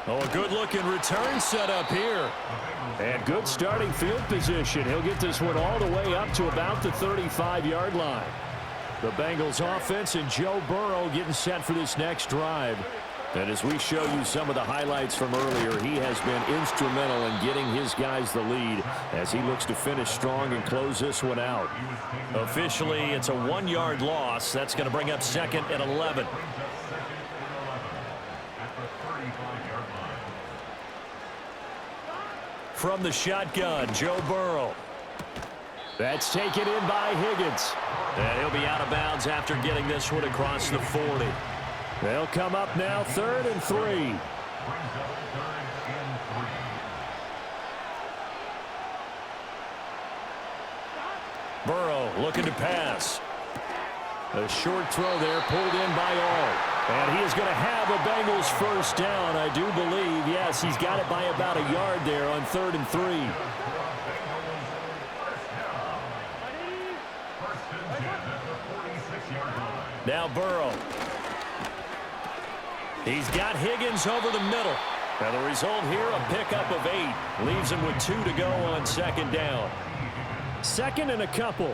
Oh, a good-looking return set up here. And good starting field position. He'll get this one all the way up to about the 35-yard line. The Bengals offense and Joe Burrow getting set for this next drive. And as we show you some of the highlights from earlier, he has been instrumental in getting his guys the lead as he looks to finish strong and close this one out. Officially, it's a 1-yard loss. That's going to bring up second and 11. From the shotgun, Joe Burrow. That's taken in by Higgins. And he'll be out of bounds after getting this one across the 40. They'll come up now 3rd and 3. Burrow looking to pass. A short throw there pulled in by All. And he is going to have a Bengals first down, I do believe. Yes, he's got it by about a yard there on 3rd and 3. Now Burrow. He's got Higgins over the middle. And the result here, a pickup of 8. Leaves him with 2 to go on 2nd down. 2nd and a couple.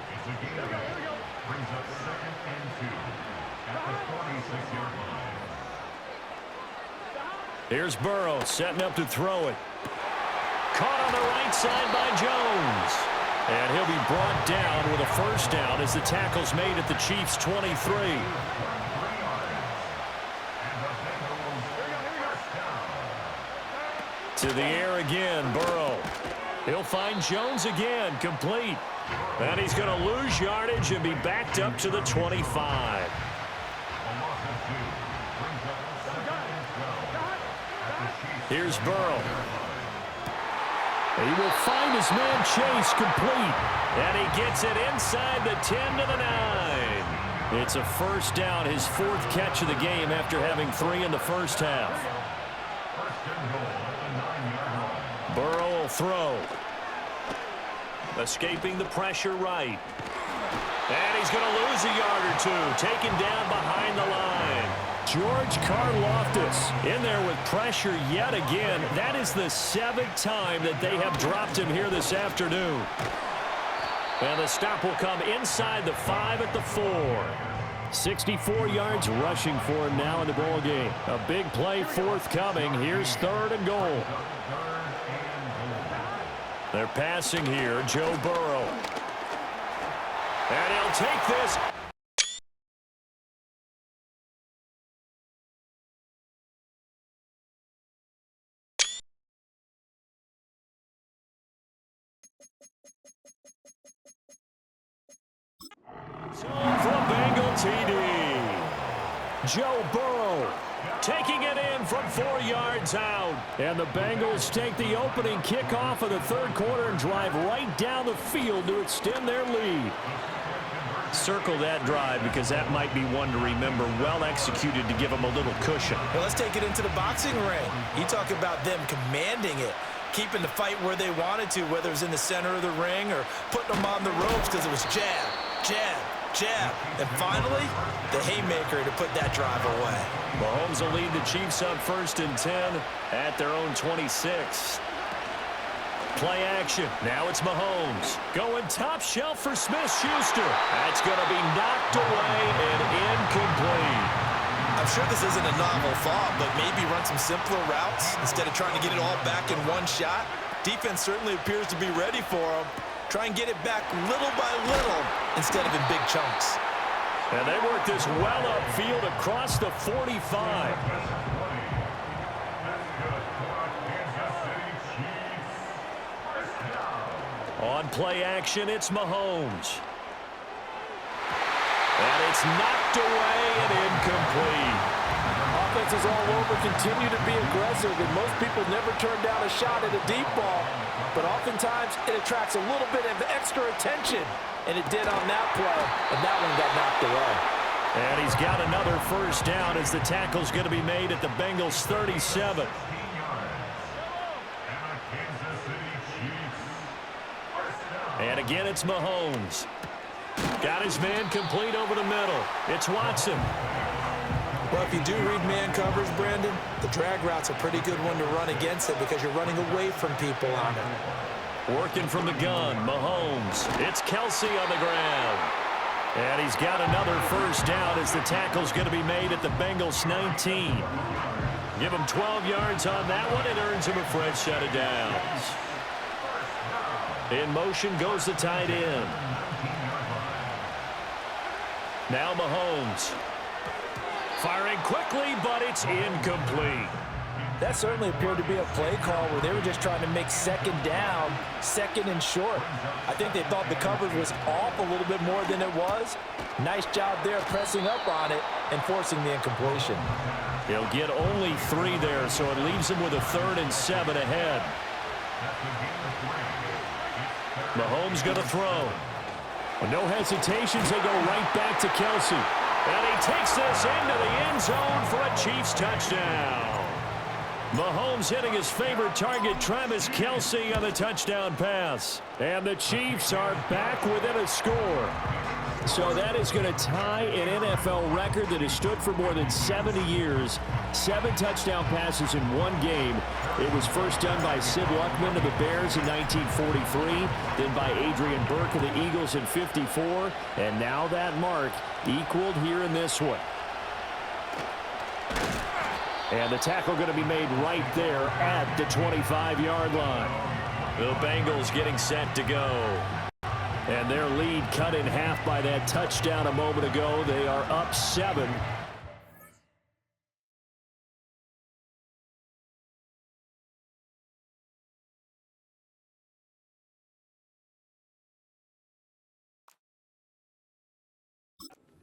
Here's Burrow setting up to throw it. Caught on the right side by Jones. And he'll be brought down with a first down as the tackle's made at the Chiefs' 23. To the air again, Burrow. He'll find Jones again, complete. And he's going to lose yardage and be backed up to the 25. Here's Burrow. He will find his man Chase, complete. And he gets it inside the 10 to the 9. It's a first down, his 4th catch of the game after having 3 in the first half. Burrow will throw. Escaping the pressure right. And he's going to lose a yard or two, taken down behind the line. George Karlaftis in there with pressure yet again. That is the 7th time that they have dropped him here this afternoon. And the stop will come inside the 5 at the 4. 64 yards rushing for him now in the ball game. A big play forthcoming. Here's 3rd and goal. They're passing here. Joe Burrow. And he'll take this. So for a Bengal TD. Joe Burrow taking it in from 4 yards out. And the Bengals take the opening kickoff of the 3rd quarter and drive right down the field to extend their lead. Circle that drive because that might be one to remember. Well executed to give them a little cushion. Well, let's take it into the boxing ring. You talk about them commanding it, keeping the fight where they wanted to, whether it was in the center of the ring or putting them on the ropes because it was jab, jab, jab. And finally, the haymaker to put that drive away. Mahomes will lead the Chiefs up 1st and 10 at their own 26. Play action. Now it's Mahomes. Going top shelf for Smith-Schuster. That's going to be knocked away and incomplete. I'm sure this isn't a novel thought, but maybe run some simpler routes instead of trying to get it all back in one shot. Defense certainly appears to be ready for him. Try and get it back little by little instead of in big chunks. And they work this well upfield across the 45. On play action, it's Mahomes. And it's knocked away and incomplete. Offenses all over continue to be aggressive, and most people never turn down a shot at a deep ball. But oftentimes, it attracts a little bit of extra attention. And it did on that play, and that one got knocked away. And he's got another 1st down as the tackle's going to be made at the Bengals' 37. And again, it's Mahomes. Got his man complete over the middle. It's Watson. Well, if you do read man covers, Brandon, the drag route's a pretty good one to run against it because you're running away from people on it. Working from the gun, Mahomes. It's Kelsey on the ground. And he's got another 1st down as the tackle's going to be made at the Bengals' 19. Give him 12 yards on that one. It earns him a fresh set of downs. In motion goes the tight end. Now Mahomes. Firing quickly, but it's incomplete. That certainly appeared to be a play call where they were just trying to make 2nd down, 2nd and short. I think they thought the coverage was off a little bit more than it was. Nice job there pressing up on it and forcing the incompletion. He'll get only 3 there, so it leaves him with a 3rd and 7 ahead. Mahomes going to throw. With no hesitations, they go right back to Kelsey. And he takes this into the end zone for a Chiefs touchdown. Mahomes hitting his favorite target, Travis Kelsey, on the touchdown pass. And the Chiefs are back within a score. So that is going to tie an NFL record that has stood for more than 70 years. 7 touchdown passes in one game. It was first done by Sid Luckman of the Bears in 1943, then by Adrian Burke of the Eagles in 54, and now that mark equaled here in this one. And the tackle going to be made right there at the 25-yard line. The Bengals getting set to go. And their lead cut in half by that touchdown a moment ago. They are up 7.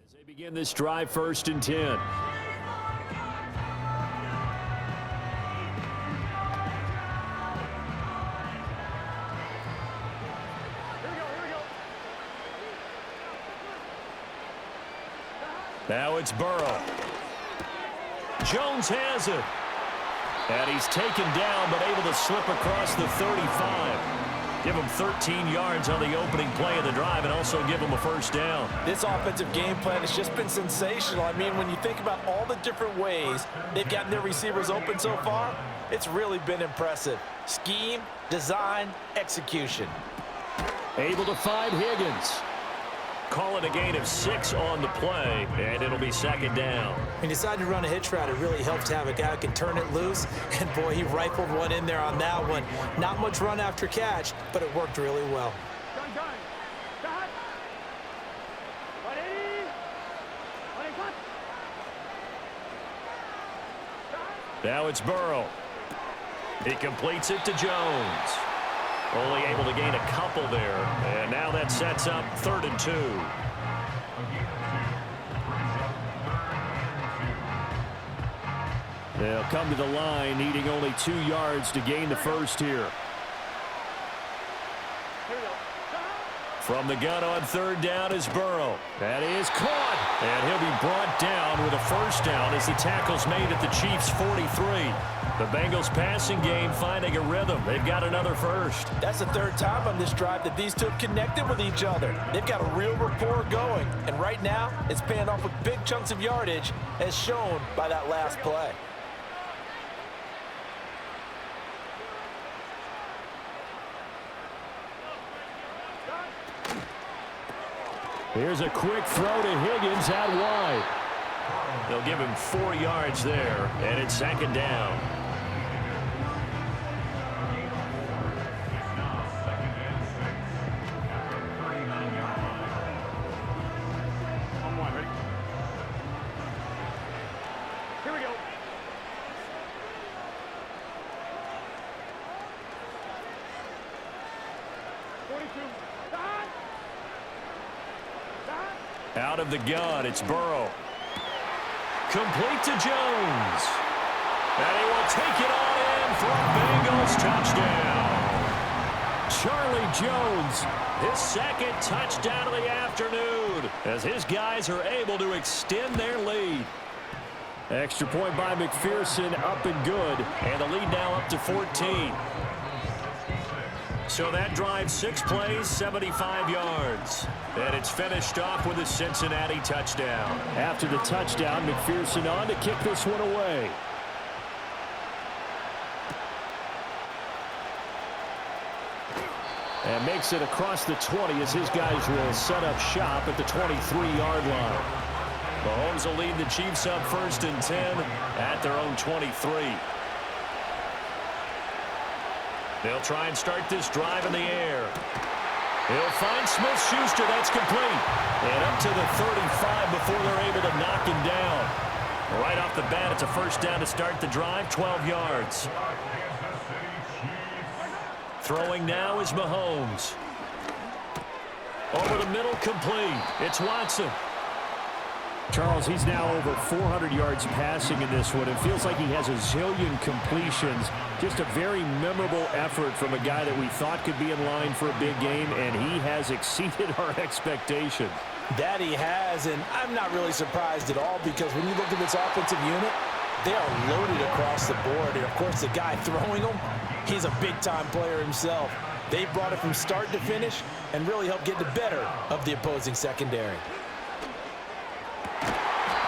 As they begin this drive, 1st and 10. Now it's Burrow. Jones has it. And he's taken down but able to slip across the 35. Give them 13 yards on the opening play of the drive and also give them a first down. This offensive game plan has just been sensational. I mean, when you think about all the different ways they've gotten their receivers open so far, it's really been impressive. Scheme, design, execution. Able to find Higgins. Call it a gain of 6 on the play, and it'll be second down. When you decide to run a hitch route, it really helps to have a guy who can turn it loose. And, boy, he rifled one in there on that one. Not much run after catch, but it worked really well. Now it's Burrow. He completes it to Jones. Only able to gain a couple there. And now that sets up 3rd and 2. They'll come to the line, needing only 2 yards to gain the first here. From the gun on 3rd down is Burrow. That is caught. And he'll be brought down with a first down as the tackle's made at the Chiefs' 43. The Bengals passing game finding a rhythm. They've got another first. That's the 3rd time on this drive that these two have connected with each other. They've got a real rapport going. And right now, it's paying off with big chunks of yardage, as shown by that last play. Here's a quick throw to Higgins out wide. They'll give him 4 yards there, and it's second down. Here we go. Out of the gun, it's Burrow. Complete to Jones. And he will take it on in for a Bengals touchdown. Charlie Jones, his 2nd touchdown of the afternoon, as his guys are able to extend their lead. Extra point by McPherson, up and good, and the lead now up to 14. So that drive, 6 plays, 75 yards. And it's finished off with a Cincinnati touchdown. After the touchdown, McPherson on to kick this one away. And makes it across the 20 as his guys will set up shop at the 23-yard line. Mahomes will lead the Chiefs up 1st and 10 at their own 23. They'll try and start this drive in the air. He'll find Smith-Schuster. That's complete. And up to the 35 before they're able to knock him down. Right off the bat, it's a first down to start the drive, 12 yards. Throwing now is Mahomes. Over the middle, complete. It's Watson. Charles, he's now over 400 yards passing in this one. It feels like he has a zillion completions. Just a very memorable effort from a guy that we thought could be in line for a big game, and he has exceeded our expectations. That he has, and I'm not really surprised at all, because when you look at this offensive unit, they are loaded across the board. And, of course, the guy throwing them, he's a big-time player himself. They brought it from start to finish and really helped get the better of the opposing secondary.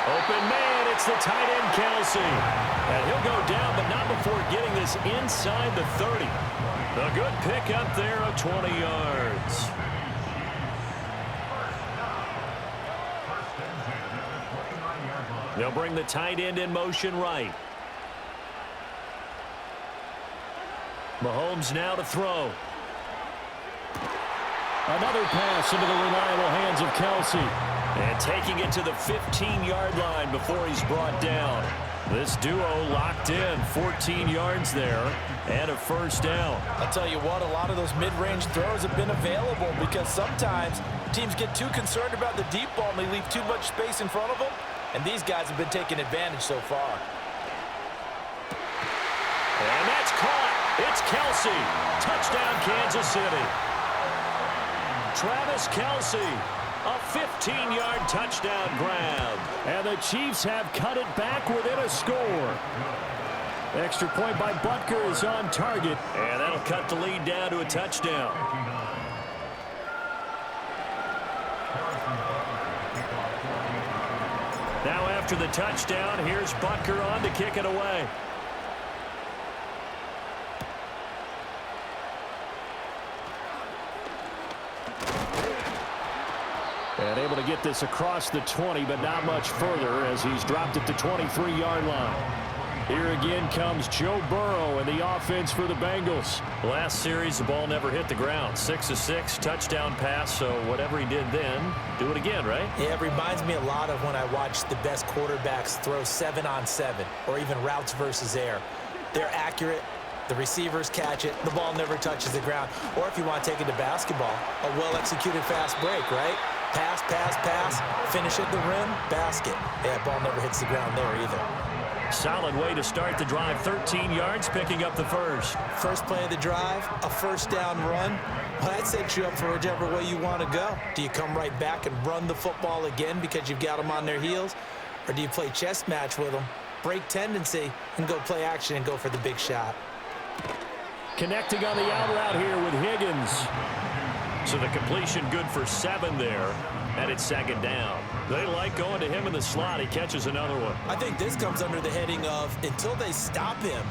Open man, it's the tight end, Kelsey. And he'll go down, but not before getting this inside the 30. A good pick up there of 20 yards. They'll bring the tight end in motion right. Mahomes now to throw. Another pass into the reliable hands of Kelsey. And taking it to the 15-yard line before he's brought down. This duo locked in, 14 yards there, and a first down. I'll tell you what, a lot of those mid-range throws have been available, because sometimes teams get too concerned about the deep ball and they leave too much space in front of them, and these guys have been taking advantage so far. And that's caught. It's Kelsey. Touchdown, Kansas City. Travis Kelsey. A 15-yard touchdown grab. And the Chiefs have cut it back within a score. Extra point by Butker is on target. And that'll cut the lead down to a touchdown. Now after the touchdown, here's Butker on to kick it away. And able to get this across the 20, but not much further as he's dropped it to 23-yard line. Here again comes Joe Burrow and the offense for the Bengals. Last series, the ball never hit the ground. 6 of 6, touchdown pass, so whatever he did then, do it again, right? Yeah, it reminds me a lot of when I watched the best quarterbacks throw 7-on-7 or even routes versus air. They're accurate. The receivers catch it. The ball never touches the ground. Or if you want to take it to basketball, a well-executed fast break, right? Pass, pass, pass, finish at the rim, basket. Yeah, ball never hits the ground there either. Solid way to start the drive. 13 yards, picking up the first. First play of the drive, a first down run. Well, that sets you up for whichever way you want to go. Do you come right back and run the football again because you've got them on their heels? Or do you play chess match with them, break tendency, and go play action and go for the big shot? Connecting on the out route here with Higgins. So the completion good for 7 there, and it's second down. They like going to him in the slot. He catches another one. I think this comes under the heading of until they stop him,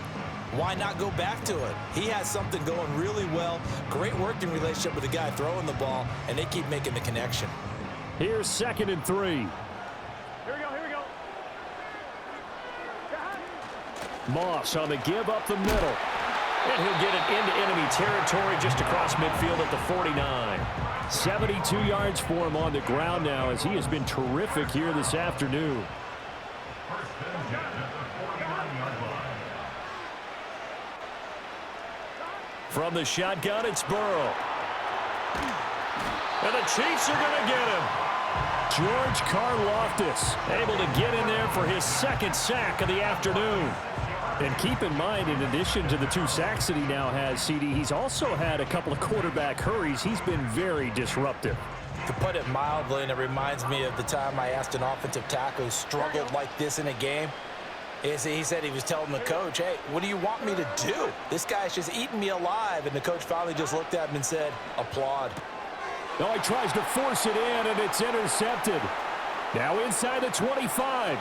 why not go back to it? He has something going really well. Great working relationship with the guy throwing the ball, and they keep making the connection. Here's 2nd and 3. Here we go. Moss on the give up the middle. And he'll get it into enemy territory just across midfield at the 49. 72 yards for him on the ground now as he has been terrific here this afternoon. From the shotgun, it's Burrow. And the Chiefs are going to get him. George Karlaftis able to get in there for his 2nd sack of the afternoon. And keep in mind, in addition to the 2 sacks that he now has, CD, he's also had a couple of quarterback hurries. He's been very disruptive. To put it mildly, and it reminds me of the time I asked an offensive tackle who struggled like this in a game. He said he was telling the coach, hey, what do you want me to do? This guy's just eating me alive. And the coach finally just looked at him and said, applaud. Now he tries to force it in, and it's intercepted. Now inside the 25.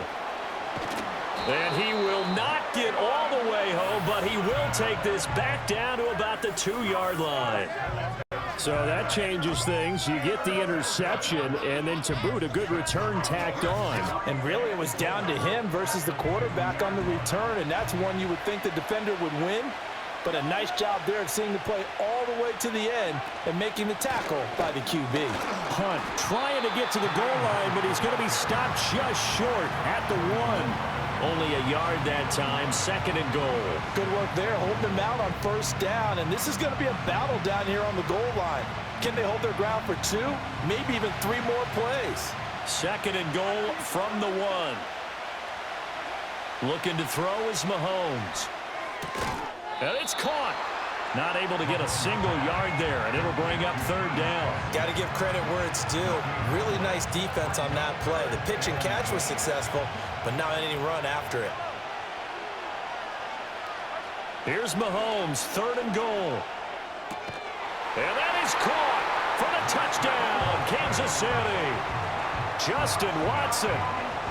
And he will not get all the way home, but he will take this back down to about the 2-yard line. So that changes things. You get the interception, and then to boot, a good return tacked on. And really, it was down to him versus the quarterback on the return, and that's one you would think the defender would win. But a nice job there of seeing the play all the way to the end and making the tackle by the QB. Hunt trying to get to the goal line, but he's going to be stopped just short at the 1. Only a yard that time, 2nd and goal. Good work there, holding them out on first down. And this is going to be a battle down here on the goal line. Can they hold their ground for 2, maybe even 3 more plays? 2nd and goal from the 1. Looking to throw is Mahomes. And it's caught. Not able to get a single yard there, and it'll bring up 3rd down. Got to give credit where it's due. Really nice defense on that play. The pitch and catch was successful, but not any run after it. Here's Mahomes, 3rd and goal. And that is caught for the touchdown, Kansas City. Justin Watson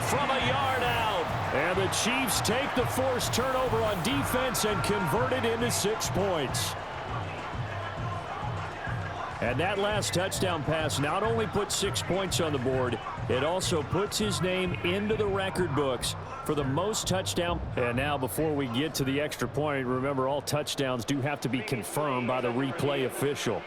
from a yard out. And the Chiefs take the forced turnover on defense and convert it into 6 points. And that last touchdown pass not only puts 6 points on the board, it also puts his name into the record books for the most touchdown. And now before we get to the extra point, remember all touchdowns do have to be confirmed by the replay official.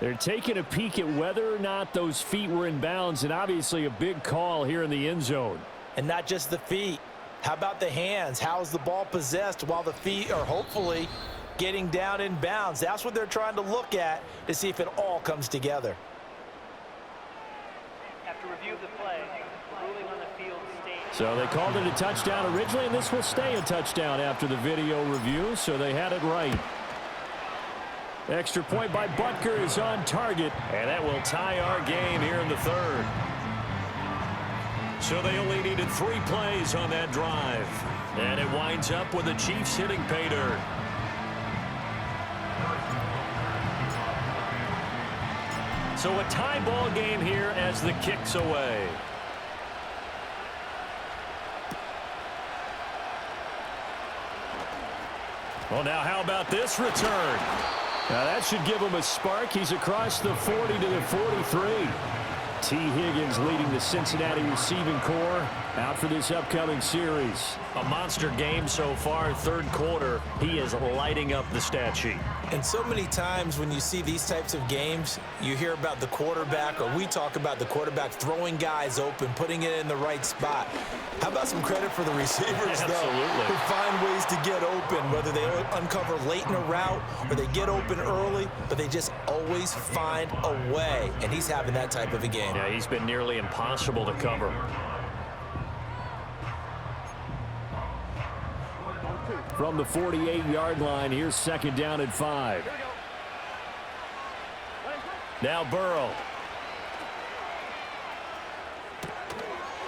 They're taking a peek at whether or not those feet were in bounds, and obviously a big call here in the end zone. And not just the feet. How about the hands? How is the ball possessed while the feet are hopefully getting down in bounds? That's what they're trying to look at to see if it all comes together. After review of the play, the ruling on the field states. So they called it a touchdown originally, and this will stay a touchdown after the video review, so they had it right. Extra point by Butker is on target. And that will tie our game here in the 3rd. So they only needed 3 plays on that drive. And it winds up with the Chiefs hitting pay dirt. So a tie ball game here as the kick's away. Well, now how about this return? Now that should give him a spark. He's across the 40 to the 43. T. Higgins leading the Cincinnati receiving corps out for this upcoming series. A monster game so far, third quarter. He is lighting up the stat sheet. And so many times when you see these types of games, you hear about the quarterback, or we talk about the quarterback throwing guys open, putting it in the right spot. How about some credit for the receivers, though, who find ways to get open, whether they uncover late in a route or they get open early, but they just always find a way, and he's having that type of a game. Yeah, he's been nearly impossible to cover. From the 48-yard line, here's second down and 5. Now Burrow.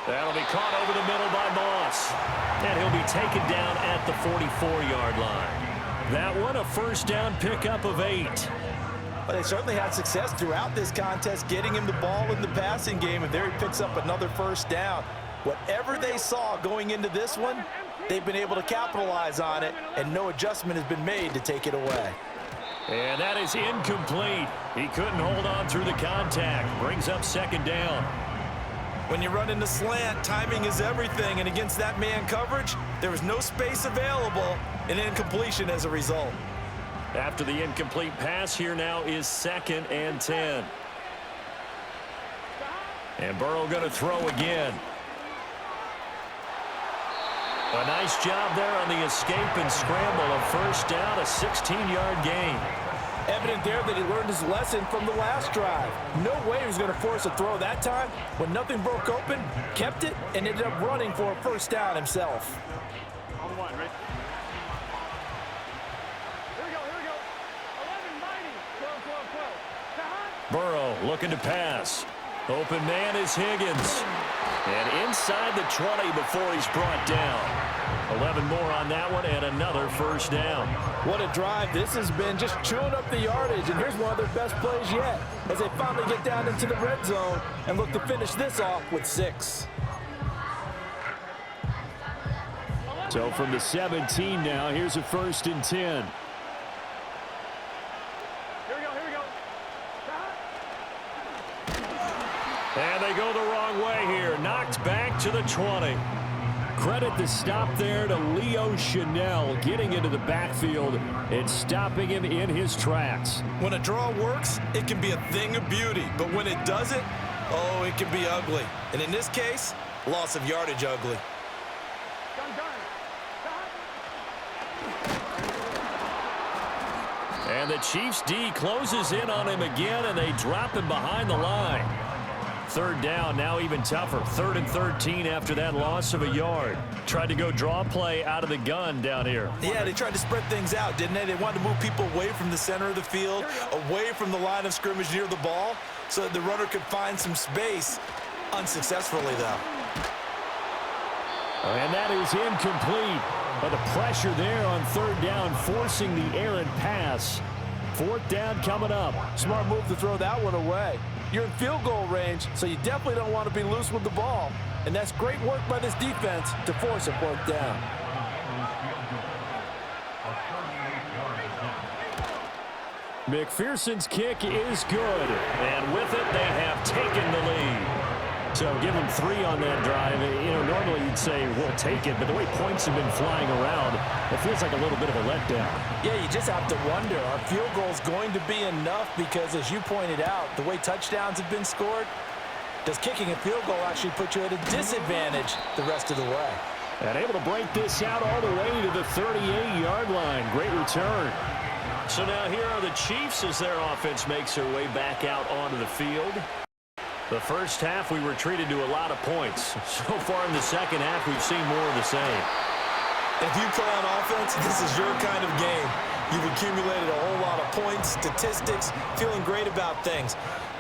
That'll be caught over the middle by Moss. And he'll be taken down at the 44-yard line. That one, a first down pickup of 8. Well, they certainly had success throughout this contest, getting him the ball in the passing game, and there he picks up another first down. Whatever they saw going into this one, they've been able to capitalize on it, and no adjustment has been made to take it away. And that is incomplete. He couldn't hold on through the contact. Brings up second down. When you run into slant, timing is everything, and against that man coverage, there was no space available, and incompletion as a result. After the incomplete pass, here now is second and 10. And Burrow going to throw again. A nice job there on the escape and scramble. A first down, a 16-yard gain. Evident there that he learned his lesson from the last drive. No way he was going to force a throw that time. When nothing broke open, kept it, and ended up running for a first down himself. On one, Rick. Here we go, here we go. 11-90, 12-12-12. Burrow looking to pass. Open man is Higgins. And inside the 20 before he's brought down. 11 more on that one and another first down. What a drive this has been, just chewing up the yardage. And here's one of their best plays yet as they finally get down into the red zone and look to finish this off with 6. So from the 17 now, here's a first and 10. Here we go, here we go. And they go the wrong way here. Knocked back to the 20. Credit the stop there to Leo Chanel getting into the backfield and stopping him in his tracks. When a draw works, it can be a thing of beauty. But when it doesn't, oh, it can be ugly. And in this case, loss of yardage ugly. And the Chiefs D closes in on him again, and they drop him behind the line. Third down, now even tougher. 3rd and 13 after that loss of a yard. Tried to go draw play out of the gun down here. Yeah, they tried to spread things out, didn't they? They wanted to move people away from the center of the field, away from the line of scrimmage near the ball, so that the runner could find some space. Unsuccessfully, though. And that is incomplete. But the pressure there on third down, forcing the errant pass. 4th down coming up. Smart move to throw that one away. You're in field goal range, so you definitely don't want to be loose with the ball. And that's great work by this defense to force a 4th down. McPherson's kick is good. And with it, they have taken the lead. So give him 3 on that drive. You know, normally you'd say, we'll take it, but the way points have been flying around, it feels like a little bit of a letdown. Yeah, you just have to wonder, are field goals going to be enough? Because as you pointed out, the way touchdowns have been scored, does kicking a field goal actually put you at a disadvantage the rest of the way? And able to break this out all the way to the 38-yard line. Great return. So now here are the Chiefs as their offense makes their way back out onto the field. The first half, we were treated to a lot of points. So far in the second half, we've seen more of the same. If you play on offense, this is your kind of game. You've accumulated a whole lot of points, statistics, feeling great about things.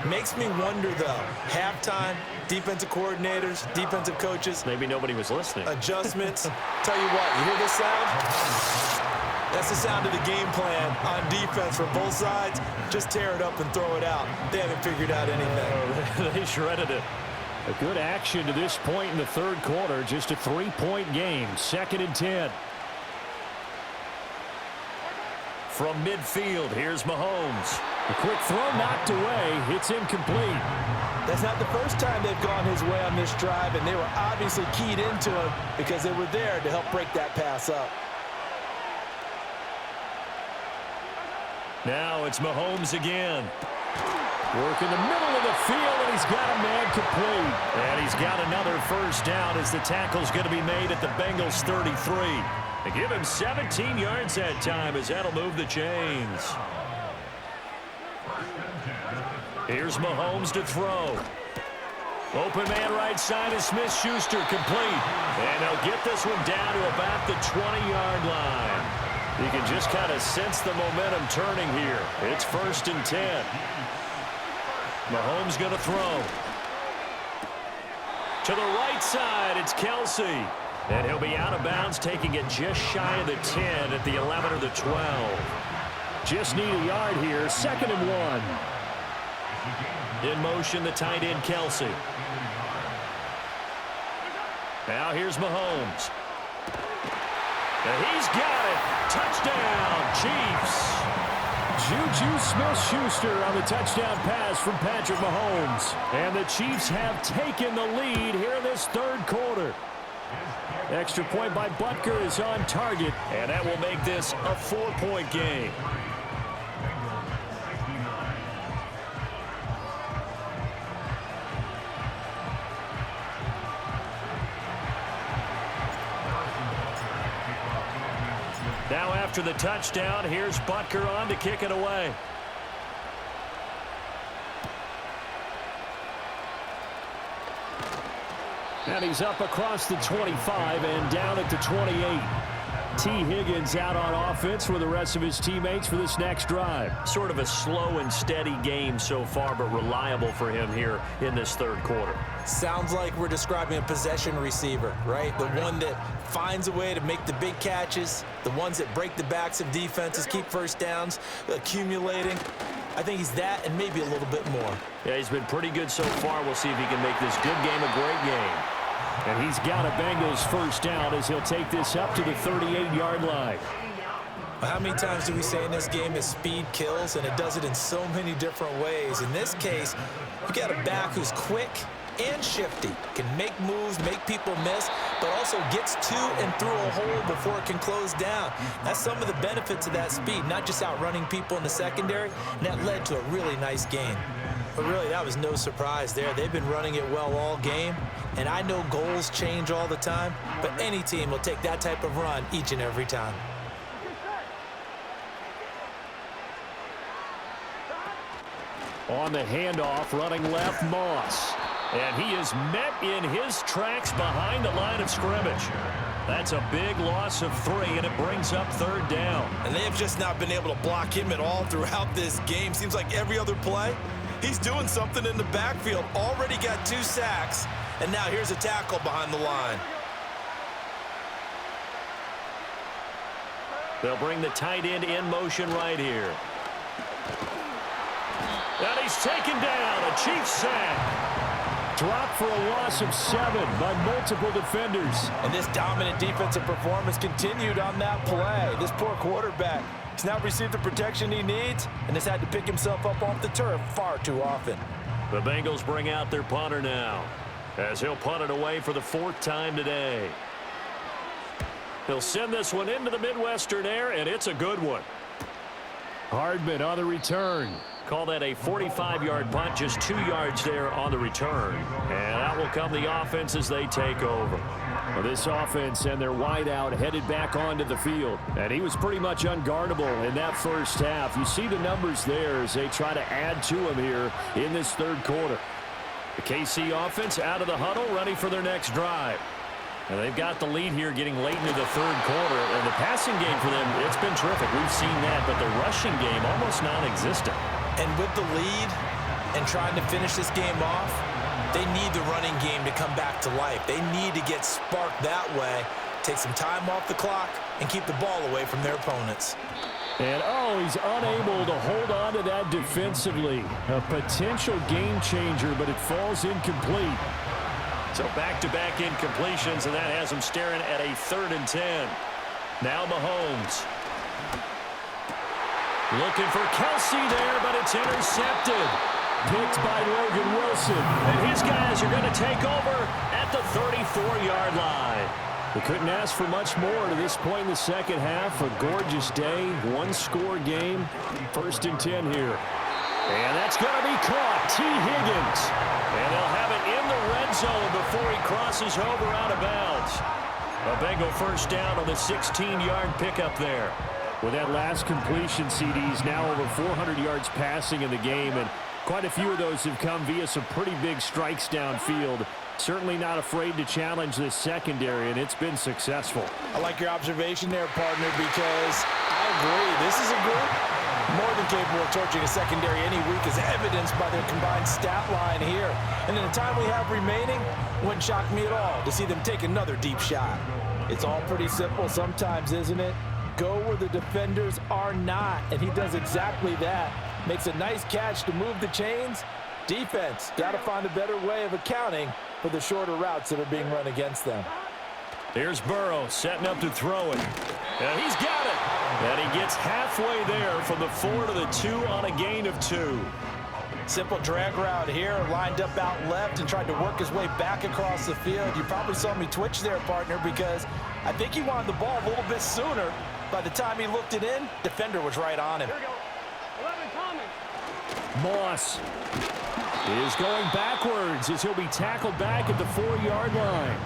Makes me wonder, though, halftime, defensive coordinators, defensive coaches. Maybe nobody was listening. Adjustments. Tell you what, you hear this sound? That's the sound of the game plan on defense from both sides. Just tear it up and throw it out. They haven't figured out anything. They shredded it. A good action to this point in the third quarter. Just a 3-point game. 2nd and 10. From midfield, here's Mahomes. A quick throw knocked away. It's incomplete. That's not the first time they've gone his way on this drive, and they were obviously keyed into him because they were there to help break that pass up. Now it's Mahomes again. Work in the middle of the field, and he's got a man complete. And he's got another first down as the tackle's going to be made at the Bengals 33. They give him 17 yards that time as that'll move the chains. Here's Mahomes to throw. Open man right side is Smith-Schuster, complete. And they'll get this one down to about the 20-yard line. You can just kind of sense the momentum turning here. It's 1st and 10. Mahomes going to throw. To the right side, it's Kelsey. And he'll be out of bounds, taking it just shy of the 10 at the 11 or the 12. Just need a yard here. 2nd and 1. In motion, the tight end, Kelsey. Now here's Mahomes. And he's got it. Touchdown, Chiefs. Juju Smith-Schuster on the touchdown pass from Patrick Mahomes. And the Chiefs have taken the lead here in this third quarter. Extra point by Butker is on target. And that will make this a 4-point game. Now after the touchdown, here's Butker on to kick it away. And he's up across the 25 and down at the 28. T. Higgins out on offense with the rest of his teammates for this next drive. Sort of a slow and steady game so far, but reliable for him here in this third quarter. Sounds like we're describing a possession receiver, right? The one that finds a way to make the big catches, the ones that break the backs of defenses, keep first downs, accumulating. I think he's that and maybe a little bit more. Yeah, he's been pretty good so far. We'll see if he can make this good game a great game. And he's got a Bengals first down as he'll take this up to the 38-yard line. How many times do we say in this game that speed kills, and it does it in so many different ways? In this case, you got a back who's quick and shifty, can make moves, make people miss, but also gets to and through a hole before it can close down. That's some of the benefits of that speed, not just outrunning people in the secondary, and that led to a really nice gain. But really, that was no surprise there. They've been running it well all game, and I know goals change all the time, but any team will take that type of run each and every time. On the handoff, running left, Moss. And he is met in his tracks behind the line of scrimmage. That's a big loss of 3, and it brings up 3rd down. And they have just not been able to block him at all throughout this game. Seems like every other play, he's doing something in the backfield. Already got 2 sacks, and now here's a tackle behind the line. They'll bring the tight end in motion right here. And he's taken down, a Chiefs sack. Dropped for a loss of 7 by multiple defenders. And this dominant defensive performance continued on that play. This poor quarterback has now received the protection he needs and has had to pick himself up off the turf far too often. The Bengals bring out their punter now, as he'll punt it away for the 4th time today. He'll send this one into the Midwestern air, and it's a good one. Hardman on the return. Call that a 45-yard punt, just 2 yards there on the return. And out will come the offense as they take over. Well, this offense and their wideout headed back onto the field. And he was pretty much unguardable in that first half. You see the numbers there as they try to add to him here in this third quarter. The KC offense out of the huddle, ready for their next drive. And they've got the lead here getting late into the third quarter. And the passing game for them, it's been terrific. We've seen that, but the rushing game almost non-existent. And with the lead and trying to finish this game off, they need the running game to come back to life. They need to get sparked that way, take some time off the clock, and keep the ball away from their opponents. And, oh, he's unable to hold on to that defensively. A potential game changer, but it falls incomplete. So back-to-back incompletions, and that has them staring at a 3rd and 10. Now Mahomes. Looking for Kelsey there, but it's intercepted. Picked by Logan Wilson. And his guys are going to take over at the 34-yard line. We couldn't ask for much more to this point in the second half. A gorgeous day, one-score game. 1st and 10 here. And that's going to be caught. T. Higgins. And they'll have it in the red zone before he crosses over out of bounds. A Bengal first down on the 16-yard pickup there. With that last completion, CD's now over 400 yards passing in the game, and quite a few of those have come via some pretty big strikes downfield. Certainly not afraid to challenge this secondary, and it's been successful. I like your observation there, partner, because I agree. This is a group more than capable of torching a secondary any week, as evidenced by their combined stat line here. And in the time we have remaining, wouldn't shock me at all to see them take another deep shot. It's all pretty simple sometimes, isn't it? Go where the defenders are not, and he does exactly that. Makes a nice catch to move the chains. Defense, got to find a better way of accounting for the shorter routes that are being run against them. Here's Burrow setting up to throw it. And he's got it. And he gets halfway there from the 4 to the 2 on a gain of 2. Simple drag route here, lined up out left and tried to work his way back across the field. You probably saw me twitch there, partner, because I think he wanted the ball a little bit sooner. By the time he looked it in, defender was right on him. Moss is going backwards as he'll be tackled back at the 4-yard line.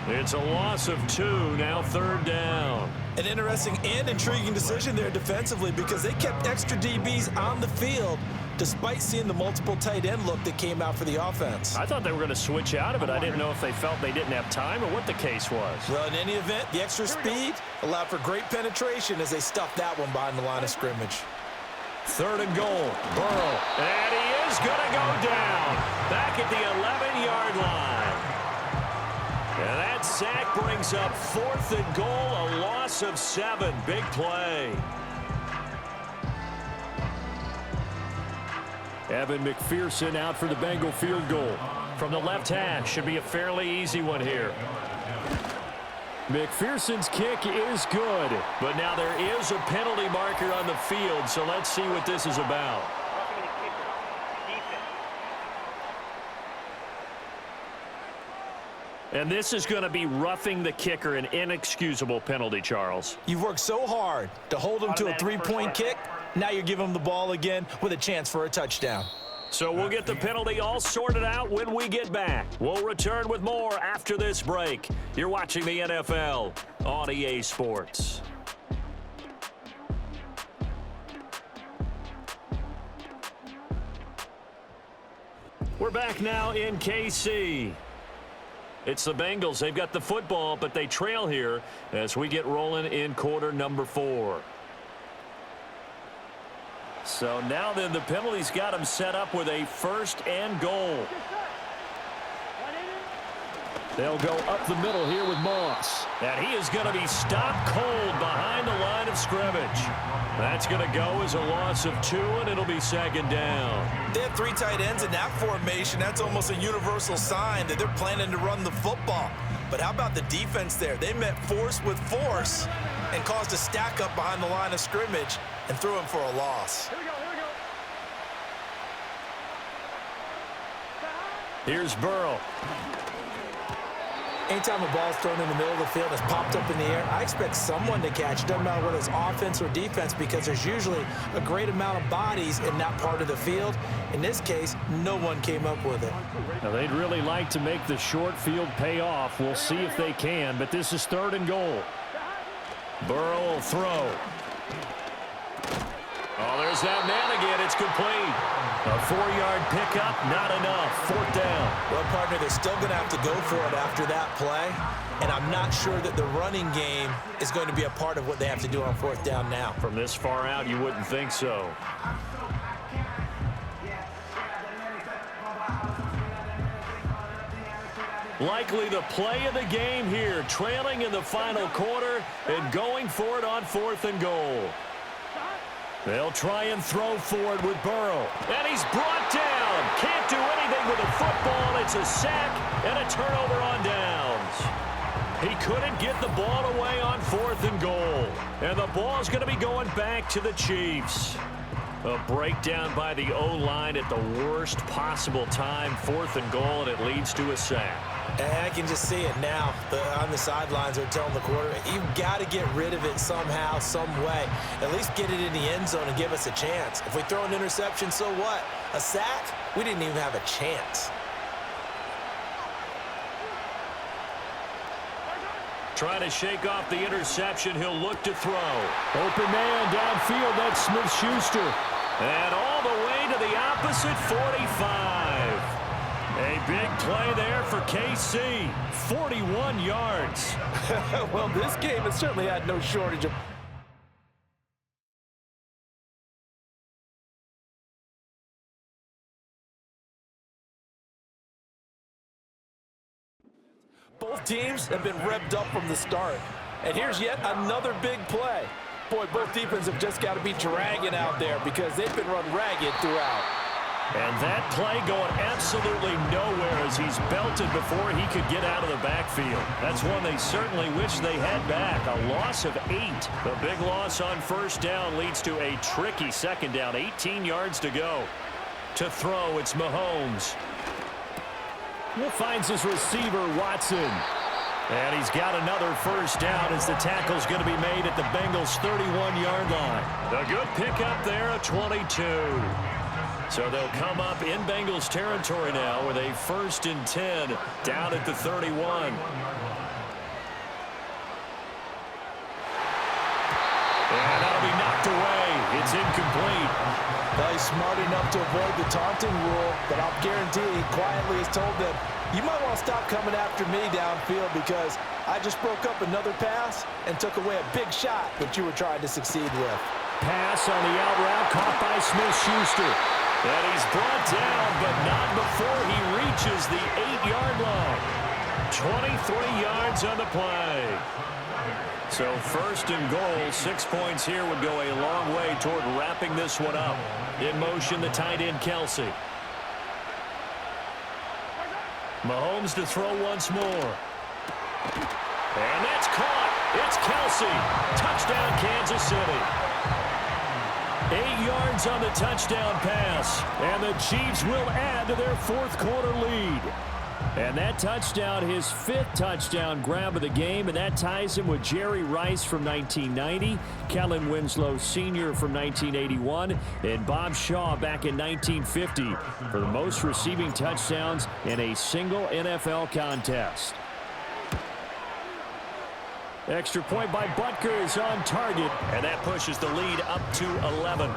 It's a loss of 2, now 3rd down. An interesting and intriguing decision there defensively, because they kept extra DBs on the field despite seeing the multiple tight end look that came out for the offense. I thought they were going to switch out of it. I didn't know if they felt they didn't have time or what the case was. Well, in any event, the extra speed allowed for great penetration as they stuffed that one behind the line of scrimmage. 3rd and goal. Burrow. And he is going to go down back at the 11-yard line. And that sack brings up 4th and goal, a loss of 7. Big play. Evan McPherson out for the Bengal field goal. From the left hash, should be a fairly easy one here. McPherson's kick is good. But now there is a penalty marker on the field, so let's see what this is about. And this is going to be roughing the kicker, an inexcusable penalty, Charles. You've worked so hard to hold him to a 3-point kick. Now you give him the ball again with a chance for a touchdown. So we'll get the penalty all sorted out when we get back. We'll return with more after this break. You're watching the NFL on EA Sports. We're back now in KC. It's the Bengals. They've got the football, but they trail here as we get rolling in quarter number 4. So now then the penalty's got them set up with a 1st and goal. They'll go up the middle here with Moss. And he is going to be stopped cold behind the line of scrimmage. That's going to go as a loss of 2, and it'll be 2nd down. They have 3 tight ends in that formation. That's almost a universal sign that they're planning to run the football. But how about the defense there? They met force with force and caused a stack up behind the line of scrimmage and threw him for a loss. Here's Burrow. Anytime a ball's thrown in the middle of the field, it's popped up in the air, I expect someone to catch. It doesn't matter whether it's offense or defense, because there's usually a great amount of bodies in that part of the field. In this case, no one came up with it. Now, they'd really like to make the short field pay off. We'll see if they can, but this is 3rd and goal. Burrow will throw. Oh, there's There's that man again. It's complete. A 4-yard pickup, not enough. 4th down. Well, partner, they're still going to have to go for it after that play, and I'm not sure that the running game is going to be a part of what they have to do on 4th down now. From this far out, you wouldn't think so. Likely the play of the game here, trailing in the final quarter and going for it on 4th and goal. They'll try and throw forward with Burrow. And he's brought down. Can't do anything with the football. It's a sack and a turnover on downs. He couldn't get the ball away on 4th and goal. And the ball's going to be going back to the Chiefs. A breakdown by the O-line at the worst possible time. 4th and goal, and it leads to a sack. And I can just see it now. On the sidelines, they're telling the quarterback, you've got to get rid of it somehow, some way. At least get it in the end zone and give us a chance. If we throw an interception, so what? A sack? We didn't even have a chance. Trying to shake off the interception. He'll look to throw. Open man downfield. That's Smith-Schuster. And all the way to the opposite 45. A big play there for KC. 41 yards. Well, this game has certainly had no shortage of... Both teams have been revved up from the start. And here's yet another big play. Boy, both defenses have just got to be dragging out there because they've been run ragged throughout. And that play going absolutely nowhere as he's belted before he could get out of the backfield. That's one they certainly wish they had back. A loss of 8. The big loss on 1st down leads to a tricky 2nd down. 18 yards to go. To throw, it's Mahomes. He finds his receiver, Watson. And he's got another 1st down as the tackle's going to be made at the Bengals' 31-yard line. A good pickup there, a 22. So they'll come up in Bengals territory now with a 1st and 10 down at the 31. And that'll be knocked away. It's incomplete. Well, he's smart enough to avoid the taunting rule, but I'll guarantee he quietly has told them, you might want to stop coming after me downfield because I just broke up another pass and took away a big shot that you were trying to succeed with. Pass on the out route caught by Smith-Schuster. And he's brought down, but not before he reaches the 8-yard line. 23 yards on the play. So 1st and goal, 6 points here would go a long way toward wrapping this one up. In motion, the tight end, Kelsey. Mahomes to throw once more. And that's caught. It's Kelsey. Touchdown, Kansas City. 8 yards on the touchdown pass. And the Chiefs will add to their 4th quarter lead. And that touchdown, his 5th touchdown grab of the game, and that ties him with Jerry Rice from 1990, Kellen Winslow Sr. from 1981, and Bob Shaw back in 1950 for the most receiving touchdowns in a single NFL contest. Extra point by Butker is on target, and that pushes the lead up to 11.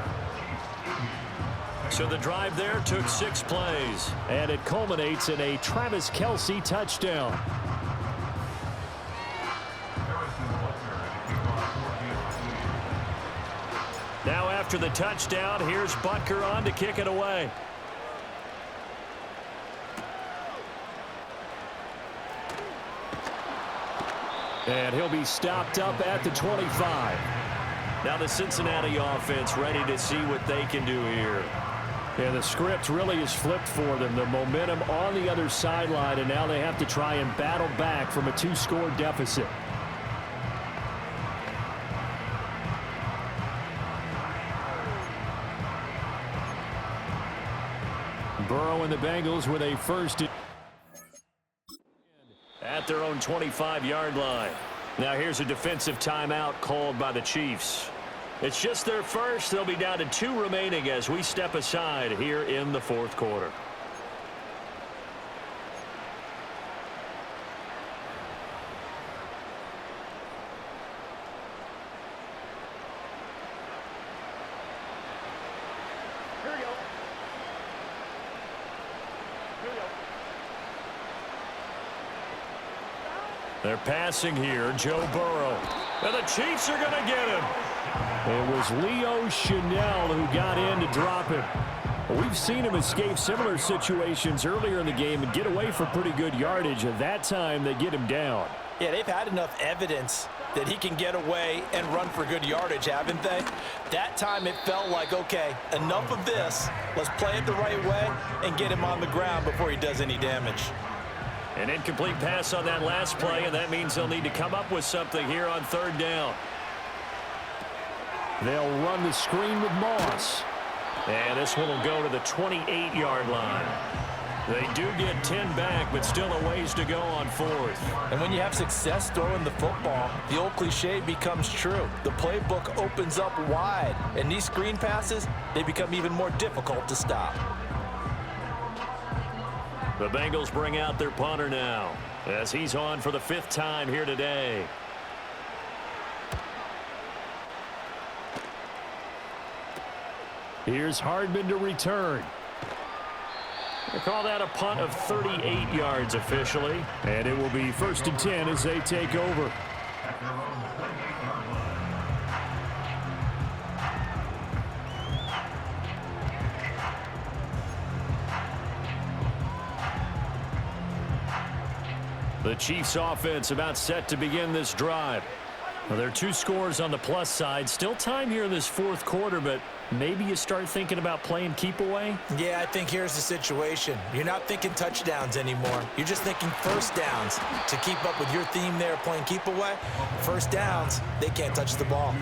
So the drive there took 6 plays, and it culminates in a Travis Kelce touchdown. Now after the touchdown, here's Butker on to kick it away. And he'll be stopped up at the 25. Now the Cincinnati offense ready to see what they can do here. Yeah, the script really is flipped for them. The momentum on the other sideline, and now they have to try and battle back from a 2-score deficit. Burrow and the Bengals with a 1st at their own 25-yard line. Now here's a defensive timeout called by the Chiefs. It's just their 1st. They'll be down to 2 remaining as we step aside here in the 4th quarter. They're passing here, Joe Burrow. And the Chiefs are going to get him. It was Leo Chanel who got in to drop him. We've seen him escape similar situations earlier in the game and get away for pretty good yardage. At that time, they get him down. Yeah, they've had enough evidence that he can get away and run for good yardage, haven't they? That time it felt like, okay, enough of this. Let's play it the right way and get him on the ground before he does any damage. An incomplete pass on that last play, and that means they'll need to come up with something here on third down. They'll run the screen with Moss. And this one will go to the 28-yard line. They do get 10 back, but still a ways to go on fourth. And when you have success throwing the football, the old cliche becomes true. The playbook opens up wide, and these screen passes, they become even more difficult to stop. The Bengals bring out their punter now, as he's on for the 5th time here today. Here's Hardman to return. They call that a punt of 38 yards officially. And it will be 1st and 10 as they take over. The Chiefs offense about set to begin this drive. Well, there are 2 scores on the plus side. Still time here in this 4th quarter, but maybe you start thinking about playing keep away? Yeah, I think here's the situation. You're not thinking touchdowns anymore. You're just thinking first downs. To keep up with your theme there, playing keep away, first downs, they can't touch the ball.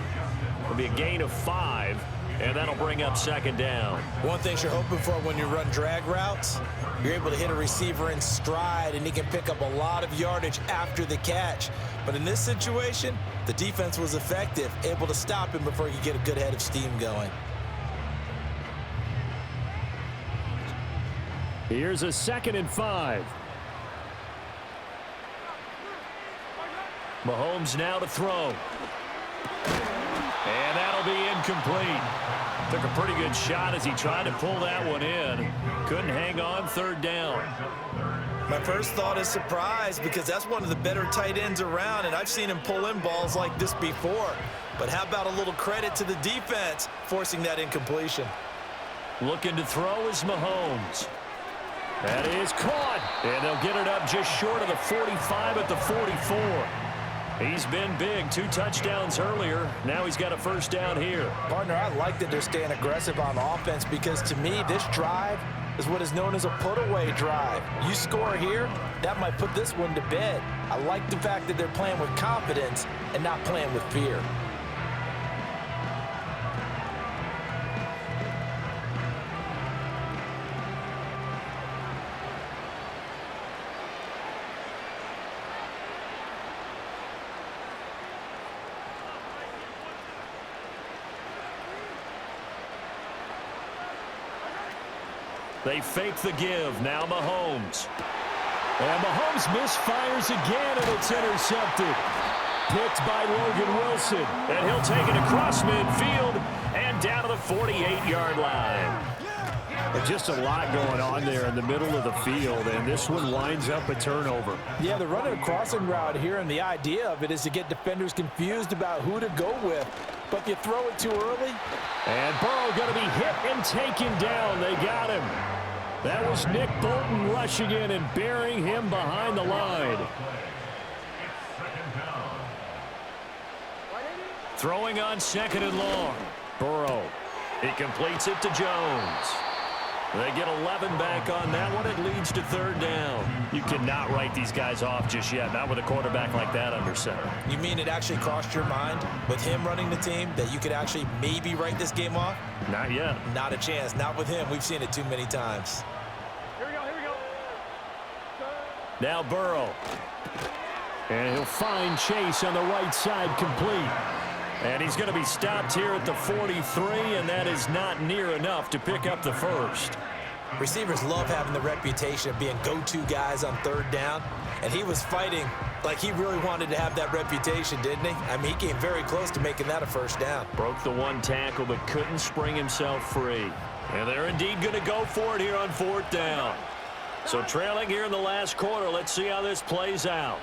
It'll be a gain of 5, and that'll bring up 2nd down. One thing you're hoping for when you run drag routes, you're able to hit a receiver in stride, and he can pick up a lot of yardage after the catch. But in this situation, the defense was effective, able to stop him before he could get a good head of steam going. Here's a 2nd and 5. Mahomes now to throw. And that'll be incomplete. Took a pretty good shot as he tried to pull that one in. Couldn't hang on 3rd down. My first thought is surprise, because that's one of the better tight ends around, and I've seen him pull in balls like this before. But how about a little credit to the defense forcing that incompletion? Looking to throw is Mahomes. That is caught. And they'll get it up just short of the 45 at the 44. He's been big. 2 touchdowns earlier. Now he's got a 1st down here. Partner, I like that they're staying aggressive on offense, because to me, this drive is what is known as a put-away drive. You score here, that might put this one to bed. I like the fact that they're playing with confidence and not playing with fear. They fake the give. Now Mahomes. And Mahomes misfires again, and it's intercepted. Picked by Logan Wilson. And he'll take it across midfield and down to the 48-yard line. And just a lot going on there in the middle of the field, and this one winds up a turnover. Yeah, they're running a crossing route here, and the idea of it is to get defenders confused about who to go with. But if you throw it too early. And Burrow going to be hit and taken down. They got him. That was Nick Bolton rushing in and burying him behind the line. Throwing on 2nd and long. Burrow. He completes it to Jones. They get 11 back on that one. It leads to 3rd down. You cannot write these guys off just yet, not with a quarterback like that under center. You mean it actually crossed your mind with him running the team that you could actually maybe write this game off? Not yet. Not a chance. Not with him. We've seen it too many times. Here we go. Now Burrow. And he'll find Chase on the right side, complete. And he's going to be stopped here at the 43, and that is not near enough to pick up the 1st. Receivers love having the reputation of being go-to guys on 3rd down, and he was fighting like he really wanted to have that reputation, didn't he? I mean, he came very close to making that a 1st down. Broke the 1 tackle, but couldn't spring himself free. And they're indeed going to go for it here on 4th down. So trailing here in the last quarter. Let's see how this plays out.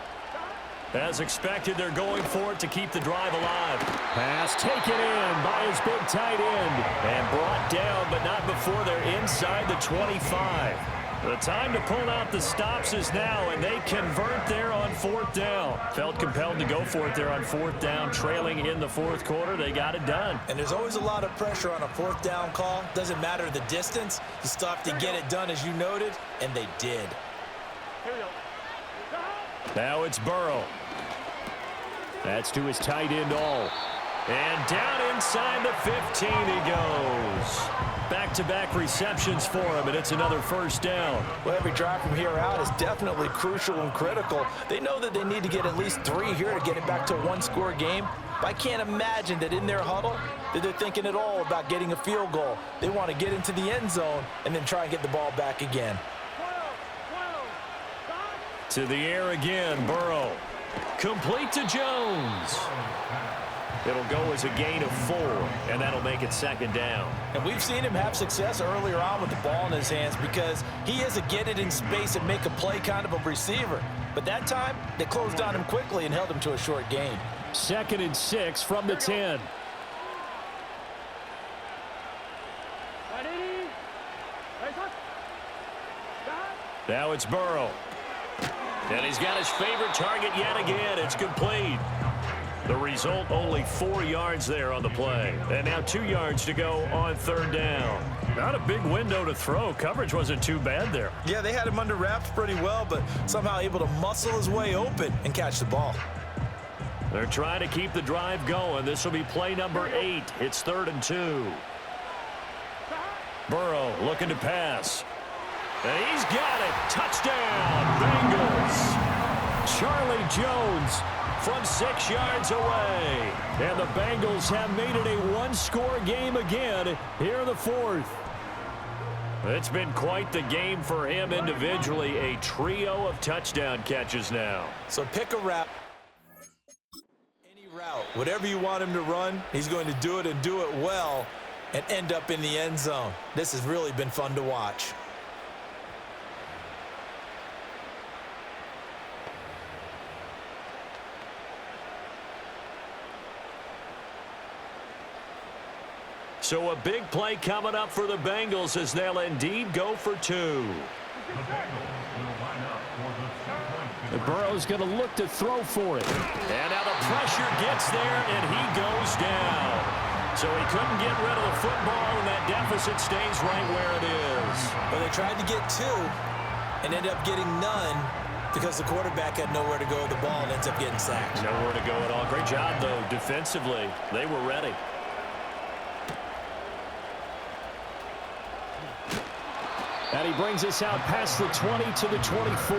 As expected, they're going for it to keep the drive alive. Pass taken in by his big tight end. And brought down, but not before they're inside the 25. The time to pull out the stops is now, and they convert there on 4th down. Felt compelled to go for it there on 4th down, trailing in the 4th quarter. They got it done. And there's always a lot of pressure on a 4th down call. Doesn't matter the distance. You still have to get it done, as you noted, and they did. Here we go. Now it's Burrow. That's to his tight end all. And down inside the 15 he goes. Back-to-back receptions for him, and it's another 1st down. Well, every drive from here out is definitely crucial and critical. They know that they need to get at least 3 here to get it back to a one-score game. But I can't imagine that in their huddle that they're thinking at all about getting a field goal. They want to get into the end zone and then try and get the ball back again. To the air again, Burrow. Complete to Jones. It'll go as a gain of 4, and that'll make it 2nd down. And we've seen him have success earlier on with the ball in his hands because he is a get it in space and make a play kind of a receiver. But that time, they closed on him quickly and held him to a short gain. 2nd and 6 from the 10. Now it's Burrow. And he's got his favorite target yet again. It's complete. The result, only 4 yards there on the play. And now 2 yards to go on 3rd down. Not a big window to throw. Coverage wasn't too bad there. Yeah, they had him under wraps pretty well, but somehow able to muscle his way open and catch the ball. They're trying to keep the drive going. This will be play number 8. It's 3rd and 2. Burrow looking to pass. And he's got it. Touchdown, Bengals. Charlie Jones from 6 yards away. And the Bengals have made it a one-score game again here in the 4th. It's been quite the game for him individually. A trio of touchdown catches now. So pick a route. Any route. Whatever you want him to run, he's going to do it and do it well and end up in the end zone. This has really been fun to watch. So a big play coming up for the Bengals as they'll indeed go for 2. And Burrow's going to look to throw for it. And now the pressure gets there, and he goes down. So he couldn't get rid of the football, and that deficit stays right where it is. Well, they tried to get 2 and ended up getting none because the quarterback had nowhere to go with the ball and ends up getting sacked. Nowhere to go at all. Great job, though, defensively. They were ready. And he brings us out past the 20 to the 24.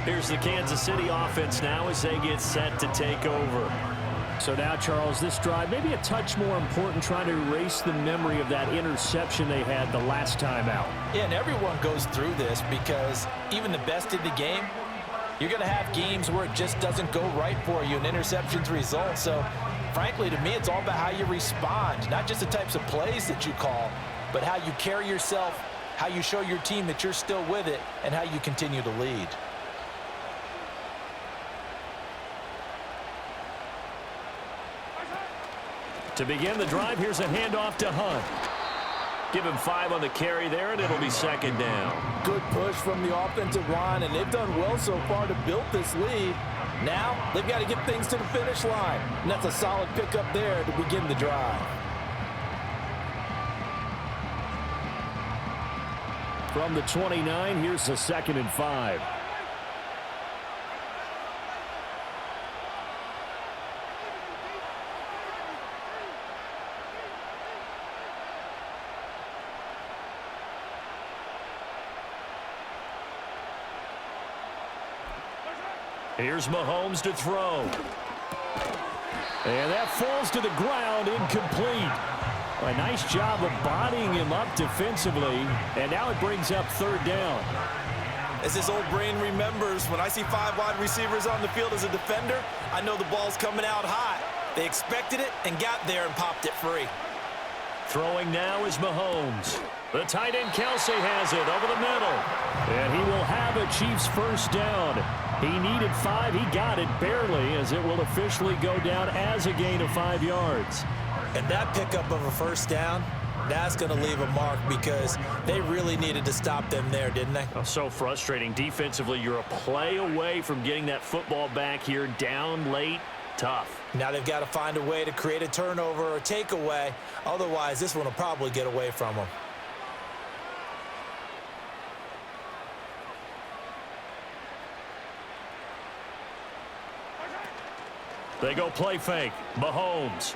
Here's the Kansas City offense now as they get set to take over. So now, Charles, this drive maybe a touch more important, trying to erase the memory of that interception they had the last time out. Yeah, and everyone goes through this because even the best in the game, you're going to have games where it just doesn't go right for you and interceptions result. So, frankly, to me, it's all about how you respond, not just the types of plays that you call, but how you carry yourself, how you show your team that you're still with it, and how you continue to lead. To begin the drive, here's a handoff to Hunt. Give him 5 on the carry there, and it'll be 2nd down. Good push from the offensive line, and they've done well so far to build this lead. Now, they've got to get things to the finish line, and that's a solid pickup there to begin the drive. From the 29, here's the 2nd and 5. Here's Mahomes to throw. And that falls to the ground, incomplete. A nice job of bodying him up defensively, and now it brings up 3rd down. As his old brain remembers, when I see 5 wide receivers on the field as a defender, I know the ball's coming out hot. They expected it and got there and popped it free. Throwing now is Mahomes. The tight end Kelsey has it over the middle. And he will have a Chiefs first down. He needed 5. He got it barely, as it will officially go down as a gain of 5 yards. And that pickup of a first down, that's going to leave a mark because they really needed to stop them there, didn't they? Oh, so frustrating. Defensively, you're a play away from getting that football back here, down late. Tough. Now they've got to find a way to create a turnover or takeaway. Otherwise, this one will probably get away from them. They go play fake. Mahomes.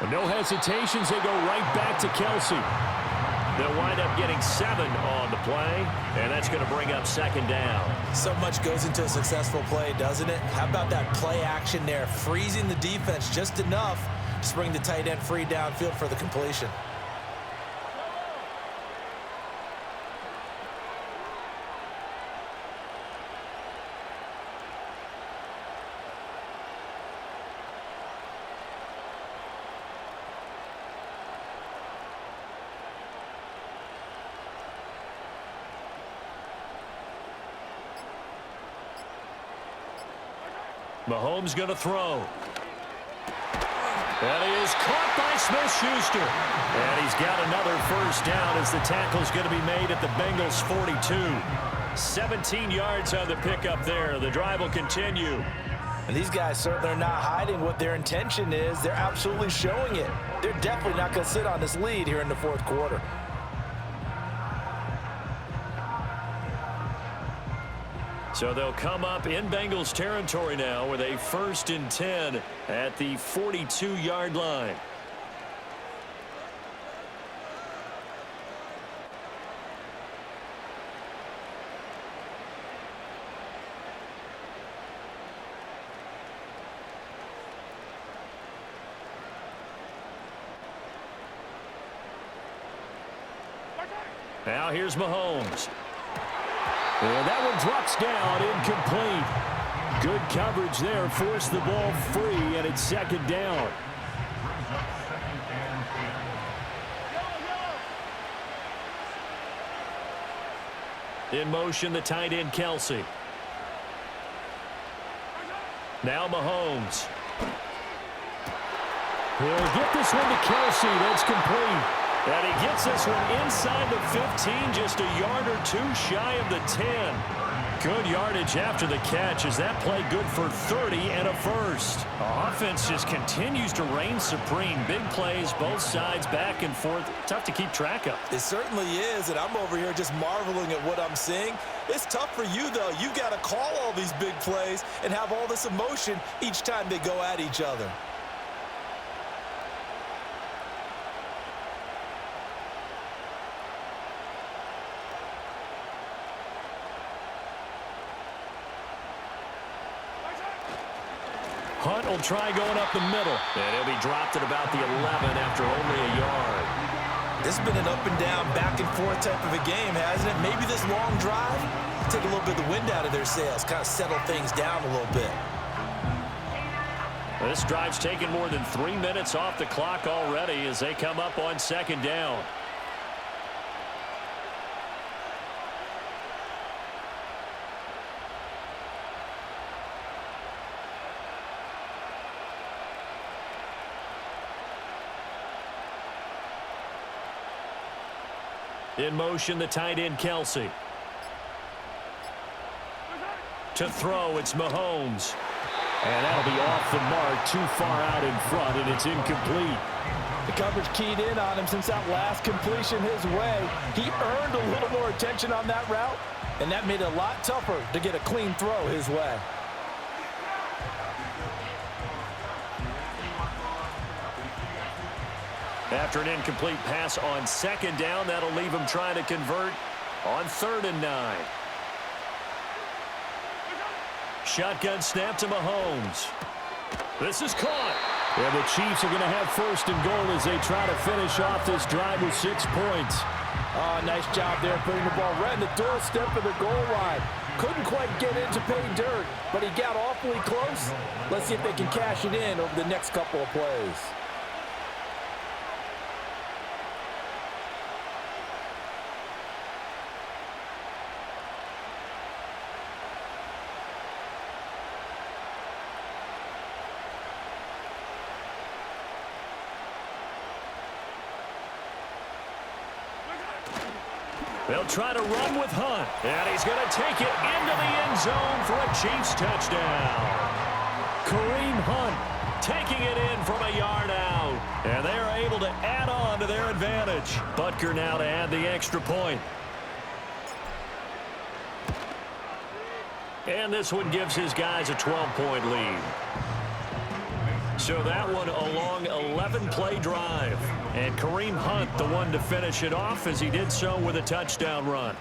No hesitations. They go right back to Kelsey. They'll wind up getting 7 on the play, and that's going to bring up second down. So much goes into a successful play, doesn't it? How about that play action there, freezing the defense just enough to bring the tight end free downfield for the completion. Mahomes going to throw. And he is caught by Smith-Schuster. And he's got another first down as the tackle's going to be made at the Bengals 42. 17 yards on the pickup there. The drive will continue. And these guys certainly are not hiding what their intention is. They're absolutely showing it. They're definitely not going to sit on this lead here in the fourth quarter. So they'll come up in Bengals territory now with a 1st and 10 at the 42-yard line. Now here's Mahomes. And that one drops down, incomplete. Good coverage there, forced the ball free, and it's second down. In motion, the tight end Kelsey. Now Mahomes. He'll get this one to Kelsey. That's complete. And he gets this one inside the 15, just a yard or 2 shy of the 10. Good yardage after the catch as that play good for 30 and a first. Offense just continues to reign supreme. Big plays, both sides, back and forth. Tough to keep track of. It certainly is, and I'm over here just marveling at what I'm seeing. It's tough for you, though. You've got to call all these big plays and have all this emotion each time they go at each other. Hunt will try going up the middle. And he'll be dropped at about the 11 after only a yard. This has been an up and down, back and forth type of a game, hasn't it? Maybe this long drive, take a little bit of the wind out of their sails, kind of settle things down a little bit. This drive's taken more than 3 minutes off the clock already as they come up on second down. In motion, the tight end Kelsey. To throw, it's Mahomes. And that'll be off the mark, too far out in front, and it's incomplete. The coverage keyed in on him since that last completion his way. He earned a little more attention on that route, and that made it a lot tougher to get a clean throw his way. After an incomplete pass on second down, that'll leave him trying to convert on 3rd and 9. Shotgun snap to Mahomes. This is caught. And the Chiefs are going to have 1st and goal as they try to finish off this drive with 6 points. Oh, nice job there putting the ball right in the doorstep of the goal line. Couldn't quite get in to pay dirt, but he got awfully close. Let's see if they can cash it in over the next couple of plays. They'll try to run with Hunt. And he's going to take it into the end zone for a Chiefs touchdown. Kareem Hunt taking it in from a yard out. And they are able to add on to their advantage. Butker now to add the extra point. And this one gives his guys a 12-point lead. So that one a long 11-play drive. And Kareem Hunt, the one to finish it off, as he did so with a touchdown run.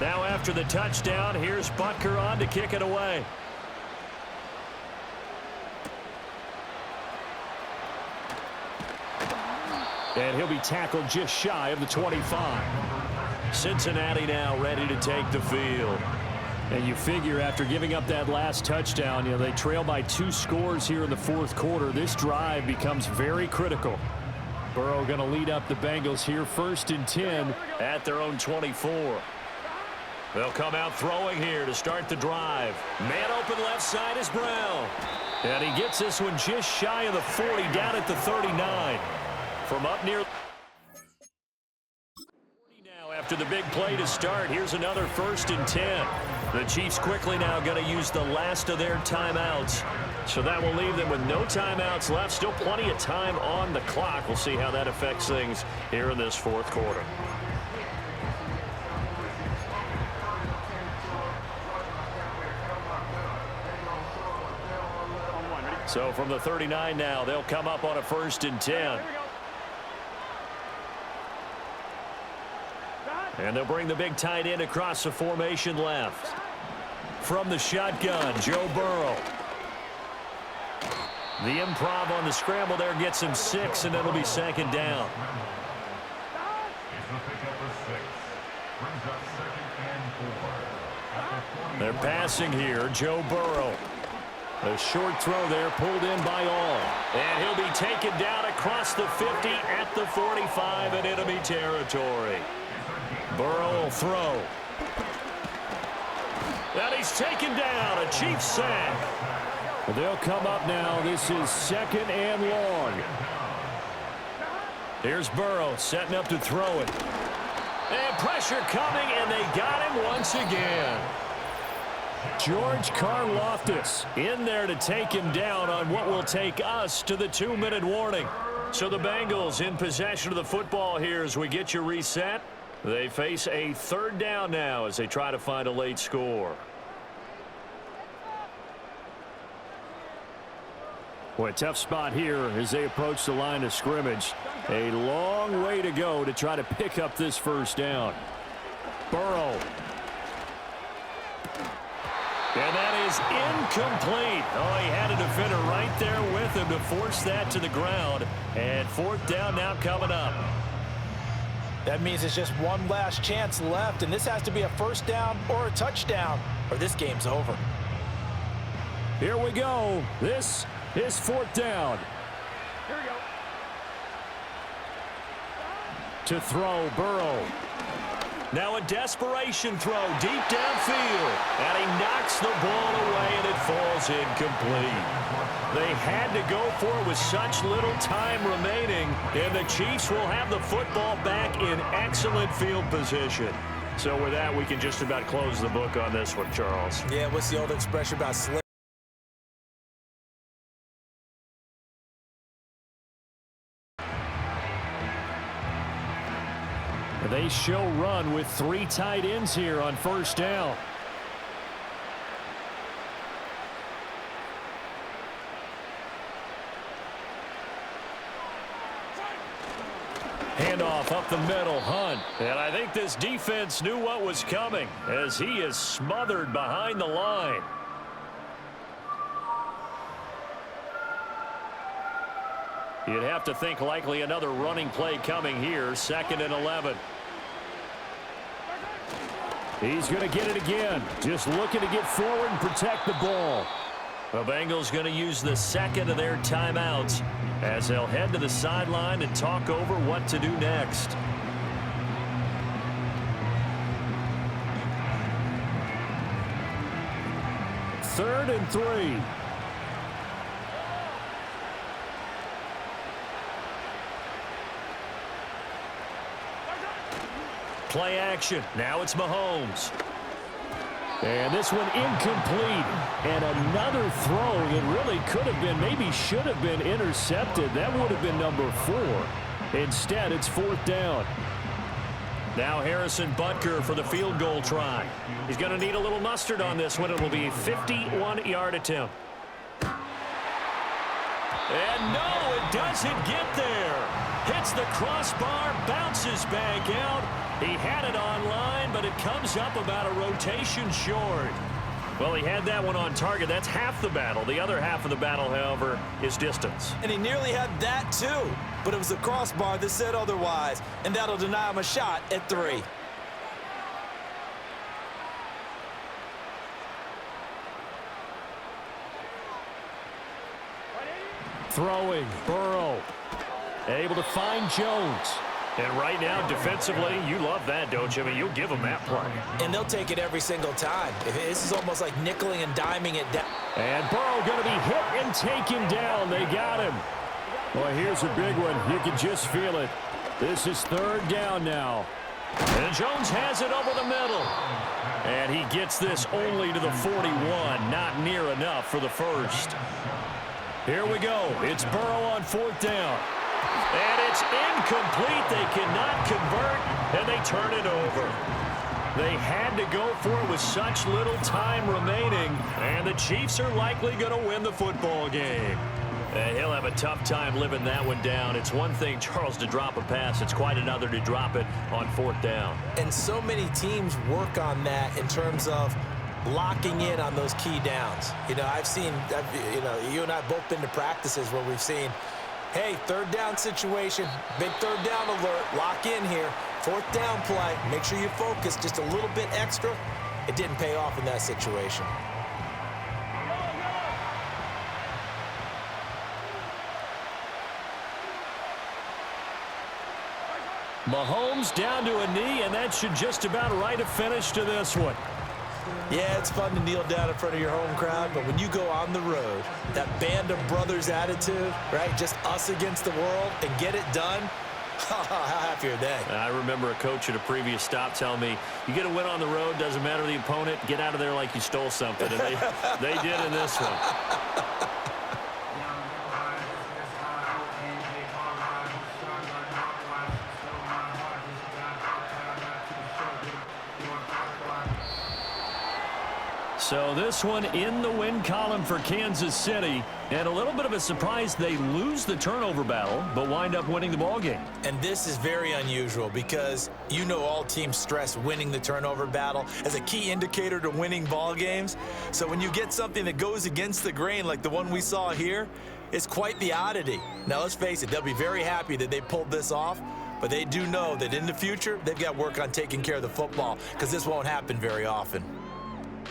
Now after the touchdown, here's Butker on to kick it away. And he'll be tackled just shy of the 25. Cincinnati now ready to take the field. And you figure after giving up that last touchdown, they trail by 2 scores here in the fourth quarter. This drive becomes very critical. Burrow going to lead up the Bengals here, 1st and 10 at their own 24. They'll come out throwing here to start the drive. Man open left side is Brown. And he gets this one just shy of the 40, down at the 39. From up near now after the big play to start, here's another 1st and 10. The Chiefs quickly now going to use the last of their timeouts. So that will leave them with no timeouts left. Still plenty of time on the clock. We'll see how that affects things here in this fourth quarter. So from the 39 now, they'll come up on a 1st and 10. And they'll bring the big tight end across the formation left. From the shotgun, Joe Burrow. The improv on the scramble there gets him 6, and it'll be 2nd down. They're passing here, Joe Burrow. A short throw there pulled in by all. And he'll be taken down across the 50 at the 45 in enemy territory. Burrow will throw. And he's taken down, a Chiefs sack. Well, they'll come up now. This is 2nd and long. Here's Burrow setting up to throw it. And pressure coming, and they got him once again. George Karlaftis in there to take him down on what will take us to the 2-minute warning. So the Bengals in possession of the football here as we get you reset. They face a 3rd down now as they try to find a late score. Boy, a tough spot here as they approach the line of scrimmage. A long way to go to try to pick up this 1st down. Burrow. And that is incomplete. Oh, he had a defender right there with him to force that to the ground. And 4th down now coming up. That means it's just one last chance left, and this has to be a 1st down or a touchdown, or this game's over. Here we go. This is 4th down. Here we go. To throw, Burrow. Now a desperation throw deep downfield. And he knocks the ball away, and it falls incomplete. They had to go for it with such little time remaining, and the Chiefs will have the football back in excellent field position. So with that, we can just about close the book on this one, Charles. Yeah, what's the old expression about slim? They show run with 3 tight ends here on 1st down. Handoff up the middle, Hunt. And I think this defense knew what was coming as he is smothered behind the line. You'd have to think likely another running play coming here, 2nd and 11. He's going to get it again. Just looking to get forward and protect the ball. The Bengals going to use the 2nd of their timeouts as they'll head to the sideline and talk over what to do next. Third and 3. play action. Now it's Mahomes. And this one incomplete. And another throw that really could have been, maybe should have been intercepted. That would have been number 4. Instead, it's 4th down. Now Harrison Butker for the field goal try. He's going to need a little mustard on this one. It will be a 51-yard attempt. And no, it doesn't get there. Hits the crossbar, bounces back out. He had it online, but it comes up about a rotation short. Well, he had that one on target. That's half the battle. The other half of the battle, however, is distance. And he nearly had that too, but it was the crossbar that said otherwise, and that'll deny him a shot at 3. Throwing, Burrow. Able to find Jones. And right now, defensively, you love that, don't you? I mean, you'll give them that play. And they'll take it every single time. This is almost like nickeling and diming it down. And Burrow going to be hit and taken down. They got him. Well, here's a big one. You can just feel it. This is 3rd down now. And Jones has it over the middle. And he gets this only to the 41. Not near enough for the first. Here we go. It's Burrow on 4th down. And it's incomplete. They cannot convert, and they turn it over. They had to go for it with such little time remaining, and the Chiefs are likely going to win the football game. And he'll have a tough time living that one down. It's one thing, Charles, to drop a pass. It's quite another to drop it on 4th down. And so many teams work on that in terms of locking in on those key downs. You know, you and I have both been to practices where we've seen, hey, 3rd down situation, big 3rd down alert, lock in here, 4th down play, make sure you focus just a little bit extra. It didn't pay off in that situation. Mahomes down to a knee, and that should just about write a finish to this one. Yeah, it's fun to kneel down in front of your home crowd, but when you go on the road, that band of brothers attitude, right, just us against the world, and get it done, how happy are they? I remember a coach at a previous stop telling me, you get a win on the road, doesn't matter the opponent, get out of there like you stole something. And they did in this one. So this one in the win column for Kansas City. And a little bit of a surprise, they lose the turnover battle, but wind up winning the ball game. And this is very unusual because you know all teams stress winning the turnover battle as a key indicator to winning ball games. So when you get something that goes against the grain like the one we saw here, it's quite the oddity. Now let's face it, they'll be very happy that they pulled this off, but they do know that in the future, they've got work on taking care of the football because this won't happen very often.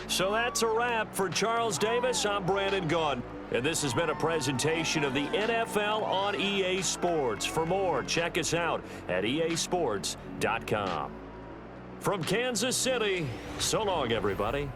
So that's a wrap for Charles Davis. I'm Brandon Gaudin. And this has been a presentation of the NFL on EA Sports. For more, check us out at easports.com. From Kansas City, so long, everybody.